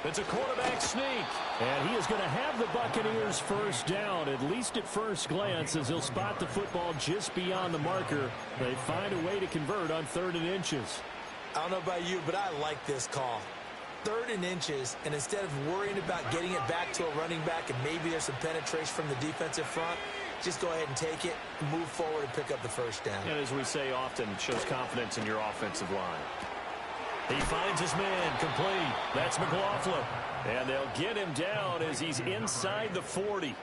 It's a quarterback sneak. And he is going to have the Buccaneers first down, at least at first glance, as he'll spot the football just beyond the marker. They find a way to convert on 3rd and inches. I don't know about you, but I like this call. 3rd and inches, and instead of worrying about getting it back to a running back and maybe there's some penetration from the defensive front, just go ahead and take it, move forward, and pick up the first down. And as we say often, it shows confidence in your offensive line. He finds his man complete. That's McLaughlin. And they'll get him down as he's inside the 40.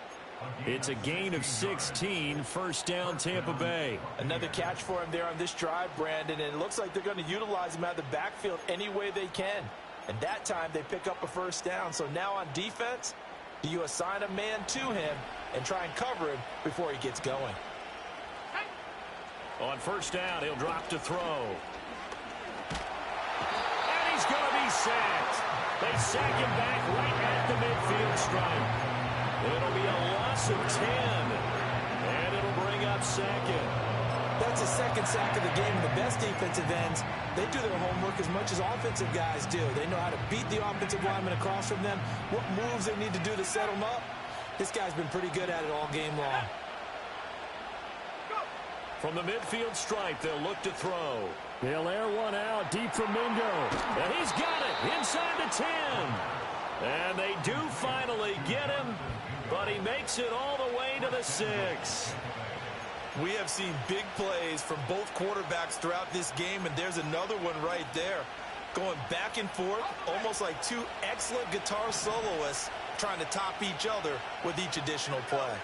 It's a gain of 16, first down Tampa Bay. Another catch for him there on this drive, Brandon, and it looks like they're going to utilize him out of the backfield any way they can. And that time they pick up a first down. So now on defense, do you assign a man to him and try and cover him before he gets going? On first down, he'll drop to throw. And he's going to be sacked. They sack him back right at the midfield stripe. It'll be a loss of 10, and it'll bring up 2nd. That's the 2nd sack of the game. And the best defensive ends, they do their homework as much as offensive guys do. They know how to beat the offensive lineman across from them, what moves they need to do to set them up. This guy's been pretty good at it all game long. From the midfield stripe, they'll look to throw. They'll air one out deep from Mingo. And he's got it inside the 10. And they do finally get him, but he makes it all the way to the 6. We have seen big plays from both quarterbacks throughout this game, and there's another one right there. Going back and forth, almost like two excellent guitar soloists trying to top each other with each additional play.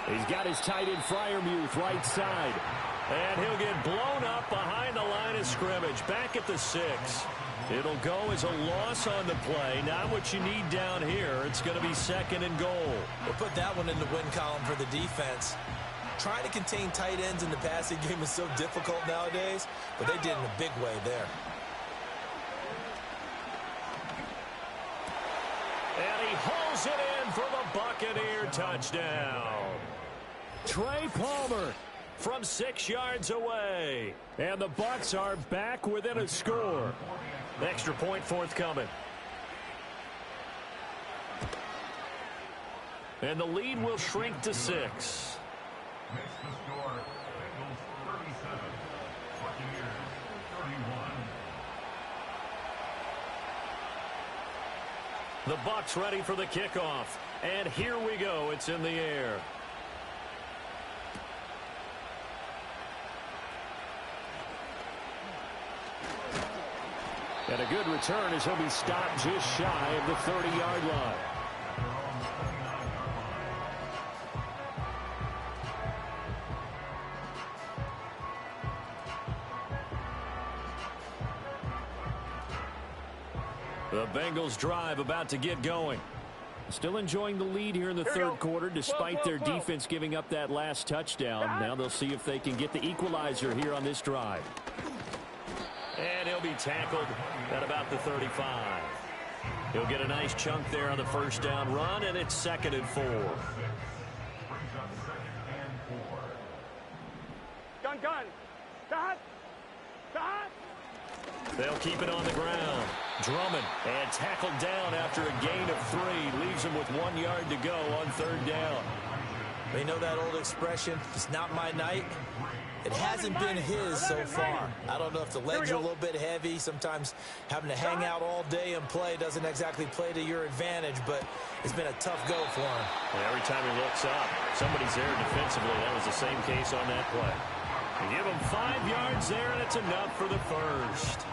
He's got his tight end Freiermuth right side. And he'll get blown up behind the line of scrimmage, back at the 6. It'll go as a loss on the play. Not what you need down here. It's going to be 2nd and goal. We'll put that one in the win column for the defense. Trying to contain tight ends in the passing game is so difficult nowadays, but they did in a big way there. And he hauls it in for the Buccaneer touchdown. Trey Palmer from 6 yards away. And the Bucs are back within a score. Extra point forthcoming. And the lead will shrink to 6. Makes the score Bengals 37, Buccaneers 31. The Bucs ready for the kickoff. And here we go. It's in the air. And a good return as he'll be stopped just shy of the 30-yard line. The Bengals drive about to get going. Still enjoying the lead here in the third quarter despite their defense giving up that last touchdown. Now they'll see if they can get the equalizer here on this drive. And he'll be tackled at about the 35. He'll get a nice chunk there on the first down run, and it's 2nd and 4. Gun, gun. Dot. Dot. They'll keep it on the ground. Drummond, and tackled down after a gain of 3. Leaves him with 1 yard to go on 3rd down. You know that old expression, it's not my night? It hasn't been his so far. I don't know if the legs are a little bit heavy. Sometimes having to hang out all day and play doesn't exactly play to your advantage, but it's been a tough go for him. And every time he looks up, somebody's there defensively. That was the same case on that play. They give him 5 yards there, and it's enough for the first.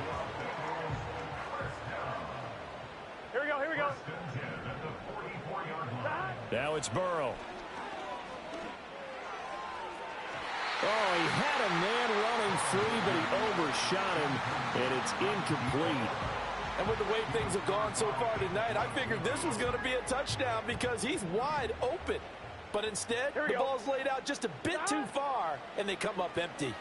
Here we go, here we go. Now it's Burrow. Oh, he had a man running free, but he overshot him, and it's incomplete. And with the way things have gone so far tonight, I figured this was going to be a touchdown because he's wide open. But instead, the ball's laid out just a bit too far, and they come up empty.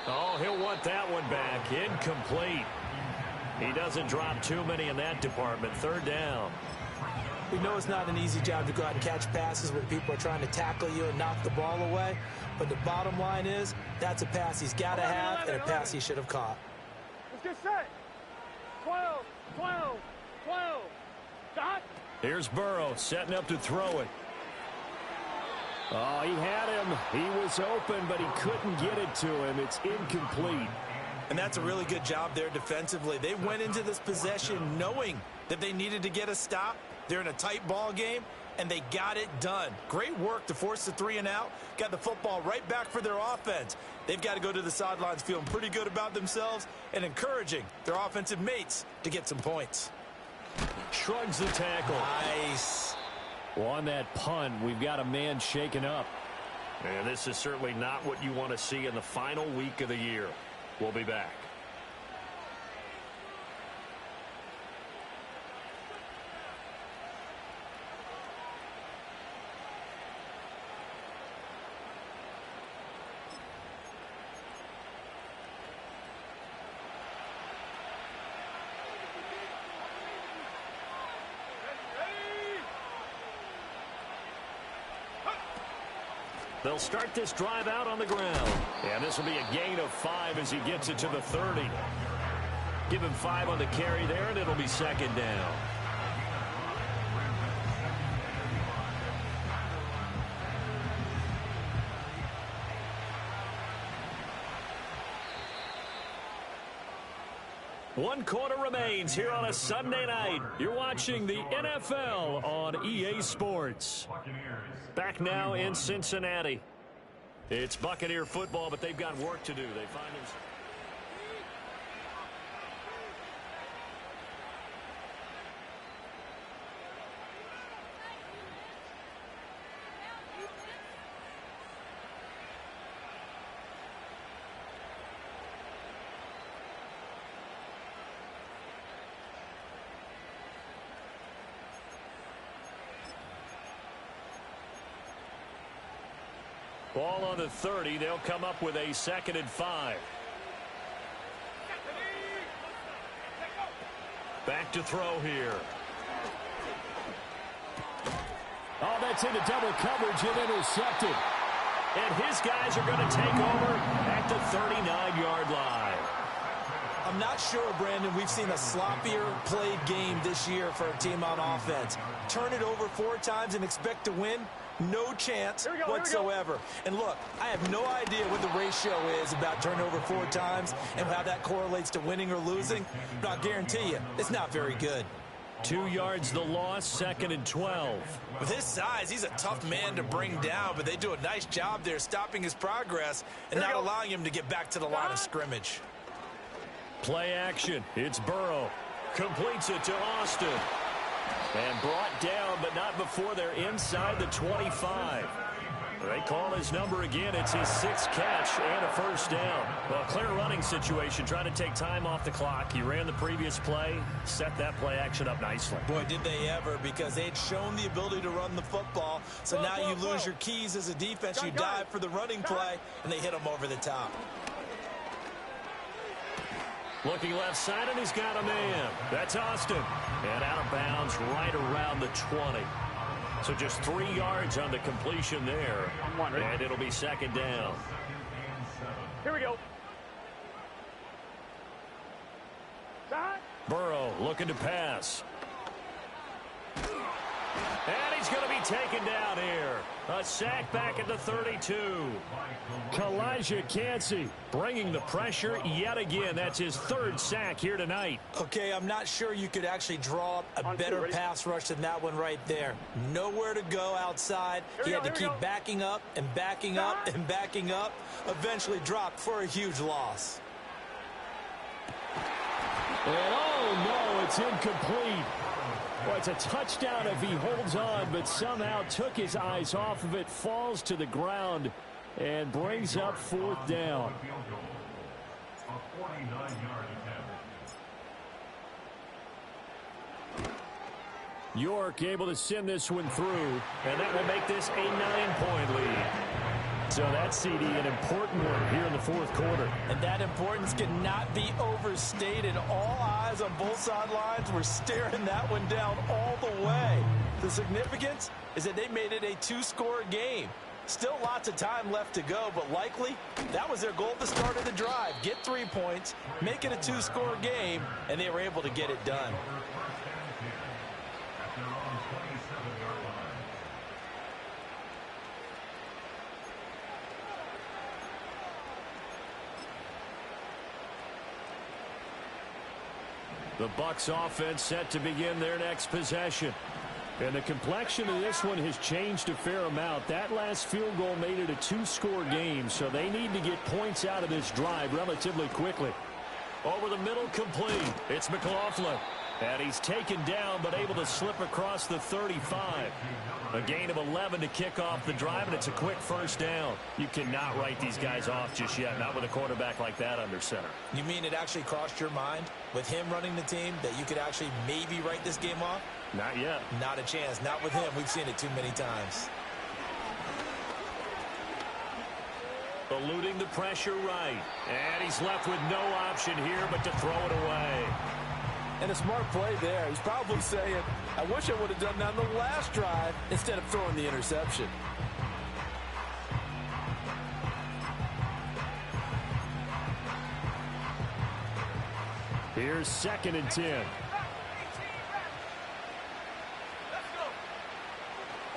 Oh, he'll want that one back. Incomplete. He doesn't drop too many in that department. 3rd down. We know it's not an easy job to go out and catch passes when people are trying to tackle you and knock the ball away. But the bottom line is, that's a pass he's got to have and a pass he should have caught. Let's get set. 12, 12, 12. Dot. Here's Burrow setting up to throw it. Oh, he had him. He was open, but he couldn't get it to him. It's incomplete. And that's a really good job there defensively. They went into this possession knowing that they needed to get a stop. They're in a tight ball game, and they got it done. Great work to force the 3 and out. Got the football right back for their offense. They've got to go to the sidelines feeling pretty good about themselves and encouraging their offensive mates to get some points. Shrugs the tackle. Nice. Well, on that punt, we've got a man shaken up. And this is certainly not what you want to see in the final week of the year. We'll be back. They'll start this drive out on the ground. And this will be a gain of 5 as he gets it to the 30. Give him 5 on the carry there, and it'll be 2nd down. One quarter remains here on a Sunday night. You're watching the NFL on EA Sports. Back now in Cincinnati. It's Buccaneer football, but they've got work to do. They find themselves. Ball on the 30. They'll come up with a 2nd and 5. Back to throw here. Oh, that's into double coverage and intercepted. And his guys are going to take over at the 39-yard line. I'm not sure, Brandon, we've seen a sloppier played game this year for a team on offense. Turn it over 4 times and expect to win? No chance whatsoever. And look, I have no idea what the ratio is about turnover 4 times and how that correlates to winning or losing, but I'll guarantee you, it's not very good. 2 yards the loss, 2nd and 12. With his size, he's a tough man to bring down, but they do a nice job there stopping his progress and not allowing him to get back to the line of scrimmage. Play action. It's Burrow. Completes it to Austin. And brought down, but not before they're inside the 25. They call his number again. It's his 6th catch and a first down. Well, clear running situation, trying to take time off the clock. He ran the previous play, set that play action up nicely. Boy, did they ever, because they had shown the ability to run the football. So now you lose your keys as a defense. You dive for the running play, and they hit him over the top. Looking left side, and he's got a man. That's Austin. And out of bounds right around the 20. So just 3 yards on the completion there. And it'll be second down. Here we go. Burrow looking to pass. And he's going to be taken down here. A sack back at the 32. Kalijah Kancey bringing the pressure yet again. That's his 3rd sack here tonight. Okay, I'm not sure you could actually draw up a better pass rush than that one right there. Nowhere to go outside. He had to keep backing up and backing up and backing up. Eventually dropped for a huge loss. And oh no, it's incomplete. Well, it's a touchdown if he holds on, but somehow took his eyes off of it, falls to the ground, and brings up 4th down. A 49-yard attempt. York able to send this one through, and that will make this a 9-point lead. So that's, CD, an important one here in the 4th quarter. And that importance cannot be overstated. All eyes on both sidelines were staring that one down all the way. The significance is that they made it a 2-score game. Still lots of time left to go, but likely that was their goal at the start of the drive. Get 3 points, make it a 2-score game, and they were able to get it done. The Bucs offense set to begin their next possession. And the complexion of this one has changed a fair amount. That last field goal made it a 2-score game, so they need to get points out of this drive relatively quickly. Over the middle, complete. It's McLaughlin. And he's taken down, but able to slip across the 35. A gain of 11 to kick off the drive, and it's a quick 1st down. You cannot write these guys off just yet, not with a quarterback like that under center. You mean it actually crossed your mind with him running the team that you could actually maybe write this game off? Not yet. Not a chance. Not with him. We've seen it too many times. Eluding the pressure right. And he's left with no option here but to throw it away. And a smart play there. He's probably saying, I wish I would have done that on the last drive instead of throwing the interception. Here's 2nd and 10.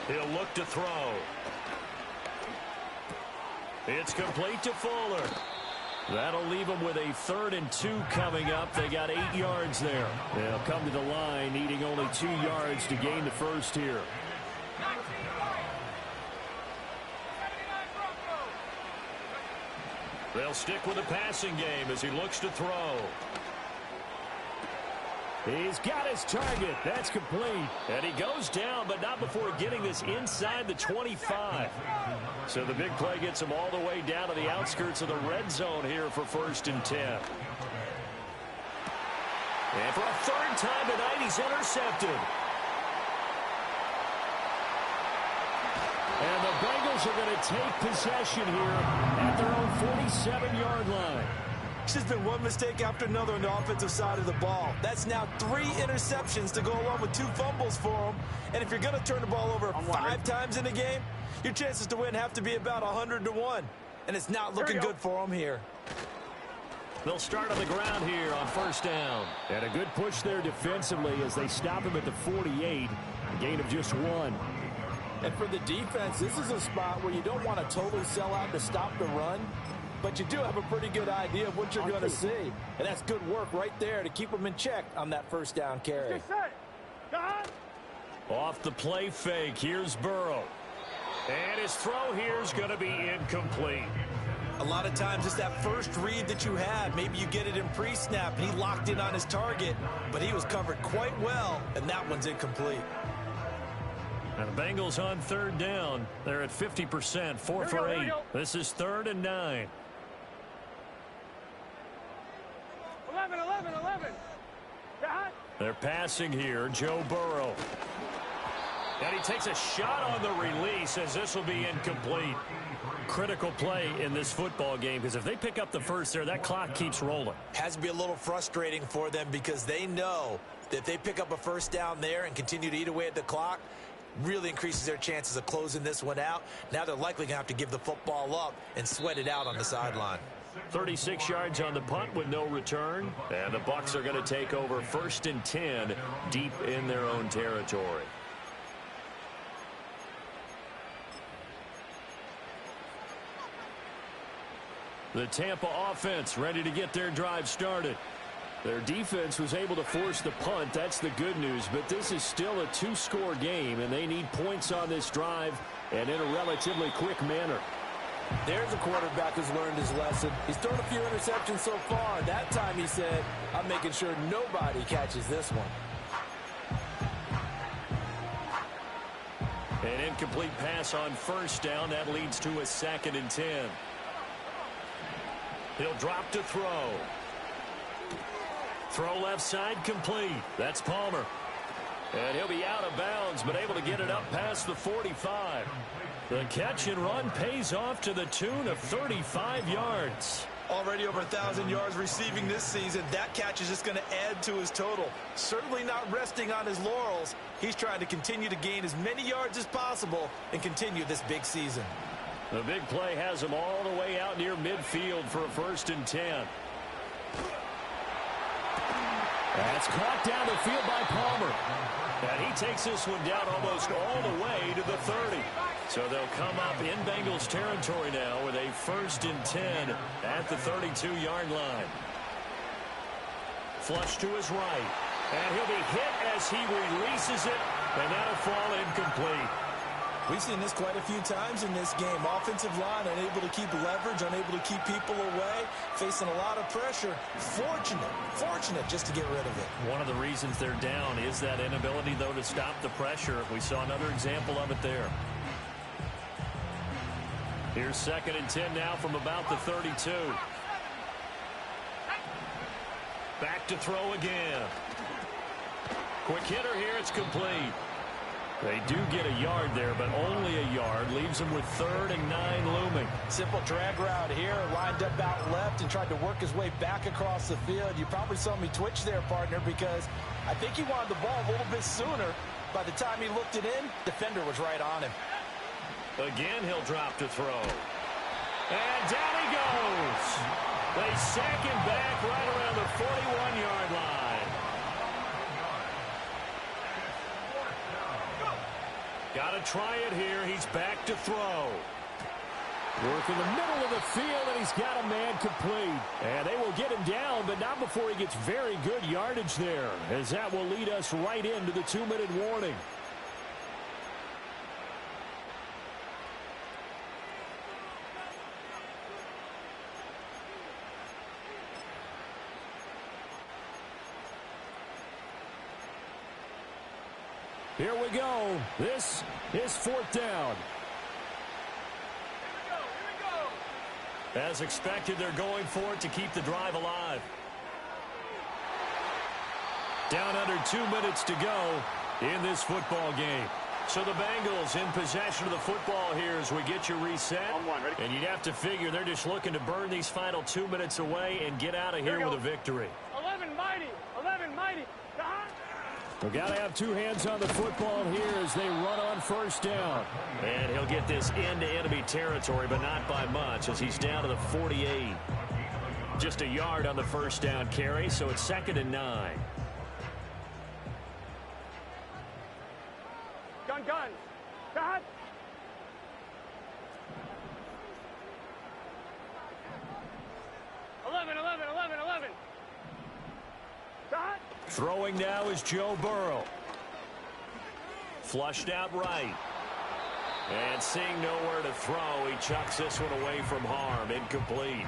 He'll look to throw. It's complete to Fuller. That'll leave them with a 3rd and 2 coming up. They got 8 yards there. They'll come to the line needing only 2 yards to gain the 1st here. They'll stick with the passing game as he looks to throw. He's got his target. That's complete. And he goes down, but not before getting this inside the 25. So the big play gets him all the way down to the outskirts of the red zone here for 1st and 10. And for a 3rd time tonight, he's intercepted. And the Bengals are going to take possession here at their own 47-yard line. It's just been one mistake after another on the offensive side of the ball. That's now 3 interceptions to go along with 2 fumbles for them. And if you're going to turn the ball over 5 times in a game, your chances to win have to be about 100-1. And it's not looking good for them here. They'll start on the ground here on 1st down. And a good push there defensively as they stop him at the 48. A gain of just 1. And for the defense, this is a spot where you don't want to totally sell out to stop the run, but you do have a pretty good idea of what you're going to see. And that's good work right there to keep them in check on that 1st down carry. Off the play fake, here's Burrow. And his throw here is going to be incomplete. A lot of times it's that first read that you have. Maybe you get it in pre-snap, and he locked in on his target, but he was covered quite well, and that one's incomplete. And the Bengals on 3rd down. They're at 50%, 4 for 8. This is 3rd and 9. 11. They're passing here. Joe Burrow. And he takes a shot on the release as this will be incomplete. Critical play in this football game, because if they pick up the first there, that clock keeps rolling. Has to be a little frustrating for them because they know that if they pick up a first down there and continue to eat away at the clock, really increases their chances of closing this one out. Now they're likely going to have to give the football up and sweat it out on the sideline. 36 yards on the punt with no return. And the Bucs are going to take over 1st and 10 deep in their own territory. The Tampa offense ready to get their drive started. Their defense was able to force the punt. That's the good news. But this is still a 2-score game, and they need points on this drive and in a relatively quick manner. There's a quarterback who's learned his lesson. He's thrown a few interceptions so far. That time he said, I'm making sure nobody catches this one. An incomplete pass on first down. That leads to a 2nd and 10. He'll drop to throw. Throw left side complete. That's Palmer. And he'll be out of bounds, but able to get it up past the 45. The catch and run pays off to the tune of 35 yards. Already over 1,000 yards receiving this season. That catch is just going to add to his total. Certainly not resting on his laurels. He's trying to continue to gain as many yards as possible and continue this big season. The big play has him all the way out near midfield for a 1st and 10. That's caught down the field by Palmer. And he takes this one down almost all the way to the 30. So they'll come up in Bengals territory now with a 1st and 10 at the 32-yard line. Flush to his right. And he'll be hit as he releases it. And that'll fall incomplete. We've seen this quite a few times in this game. Offensive line unable to keep leverage, unable to keep people away, facing a lot of pressure. Fortunate just to get rid of it. One of the reasons they're down is that inability, though, to stop the pressure. We saw another example of it there. Here's 2nd and 10 now from about the 32. Back to throw again. Quick hitter here. It's complete. They do get a yard there, but only a yard. Leaves them with 3rd and 9 looming. Simple drag route here. Lined up out left and tried to work his way back across the field. You probably saw me twitch there, partner, because I think he wanted the ball a little bit sooner. By the time he looked it in, defender was right on him. Again, he'll drop to throw. And down he goes. They sack him back right around the 41-yard line. Got to try it here. He's back to throw. Work in the middle of the field, and he's got a man complete. And they will get him down, but not before he gets very good yardage there, as that will lead us right into the 2-minute warning. Here we go. This is 4th down. Here we go. As expected, they're going for it to keep the drive alive. Down under 2 minutes to go in this football game. So the Bengals in possession of the football here as we get you reset. And you'd have to figure they're just looking to burn these final 2 minutes away and get out of here with a victory. 11 mighty. 11 mighty. We've got to have two hands on the football here as they run on 1st down. And he'll get this into enemy territory, but not by much as he's down to the 48. Just a yard on the 1st down carry, so it's 2nd and 9. Gun. Cut. Eleven. Cut. Throwing now is Joe Burrow. Flushed out right. And seeing nowhere to throw, he chucks this one away from harm. Incomplete.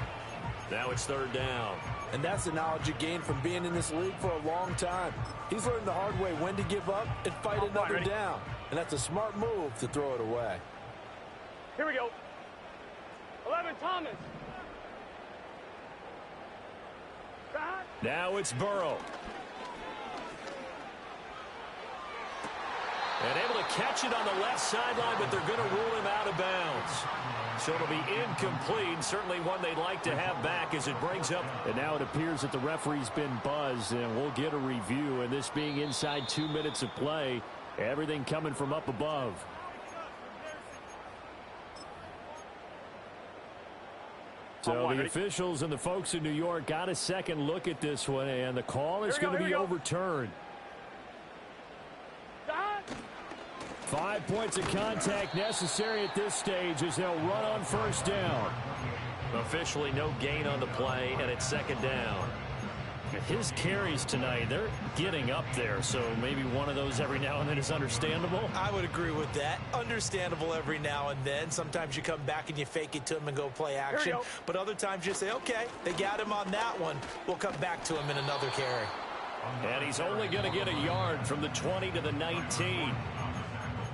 Now it's 3rd down. And that's the knowledge you gain from being in this league for a long time. He's learned the hard way when to give up and fight another down. And that's a smart move to throw it away. Here we go. 11 Thomas. Cut. Now it's Burrow. And able to catch it on the left sideline, but they're going to rule him out of bounds. So it'll be incomplete, certainly one they'd like to have back as it brings up. And now it appears that the referee's been buzzed, and we'll get a review. And this being inside 2 minutes of play, everything coming from up above. So the officials and the folks in New York got a second look at this one, and the call is going to be overturned. 5 points of contact necessary at this stage as they'll run on first down. Officially no gain on the play, and it's second down. His carries tonight, they're getting up there, so maybe one of those every now and then is understandable. I would agree with that. Understandable every now and then. Sometimes you come back and you fake it to him and go play action. But other times you say, okay, they got him on that one. We'll come back to him in another carry. And he's only going to get a yard from the 20 to the 19.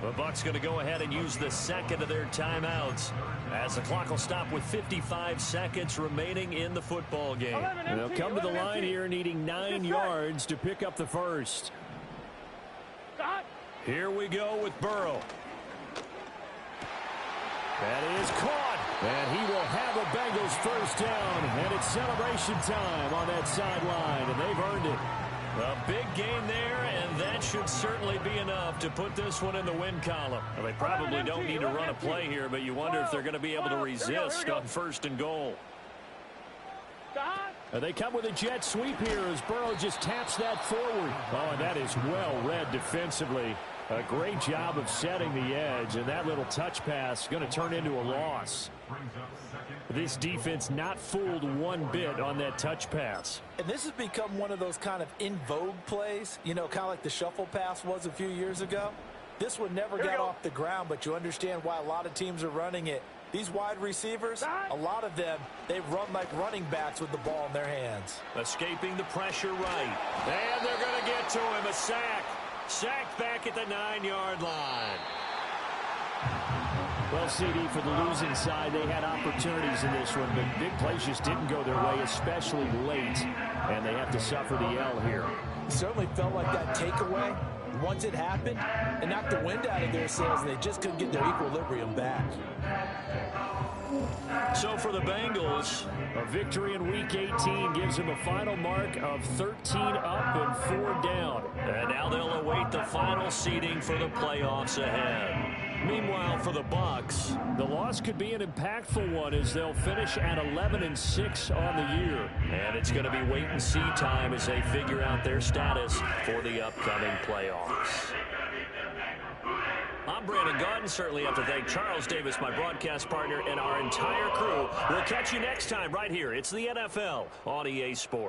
The Bucs going to go ahead and use the second of their timeouts as the clock will stop with 55 seconds remaining in the football game. They'll come to the line here needing 9 yards to pick up the first. Here we go with Burrow. That is caught. And he will have a Bengals first down. And it's celebration time on that sideline, and they've earned it. A big gain there, and that should certainly be enough to put this one in the win column. Well, they probably don't need to run a play here, but you wonder if they're going to be able to resist on first and goal. They come with a jet sweep here as Burrow just taps that forward. Oh, and that is well read defensively. A great job of setting the edge, and that little touch pass going to turn into a loss. This defense not fooled one bit on that touch pass. And this has become one of those kind of in vogue plays, you know, kind of like the shuffle pass was a few years ago. This one never got off the ground, but you understand why a lot of teams are running it. These wide receivers, a lot of them, they run like running backs with the ball in their hands. Escaping the pressure right. And they're going to get to him. A sack. Sacked back at the 9-yard line. Well, CD, for the losing side, they had opportunities in this one, but big plays just didn't go their way, especially late, and they have to suffer the L here. It certainly felt like that takeaway, once it happened, it knocked the wind out of their sails, and they just couldn't get their equilibrium back. So for the Bengals, a victory in Week 18 gives them a final mark of 13 up and 4 down. And now they'll await the final seeding for the playoffs ahead. Meanwhile, for the Bucs, the loss could be an impactful one as they'll finish at 11-6 on the year. And it's going to be wait-and-see time as they figure out their status for the upcoming playoffs. I'm Brandon Gaudin. Certainly have to thank Charles Davis, my broadcast partner, and our entire crew. We'll catch you next time right here. It's the NFL on EA Sports.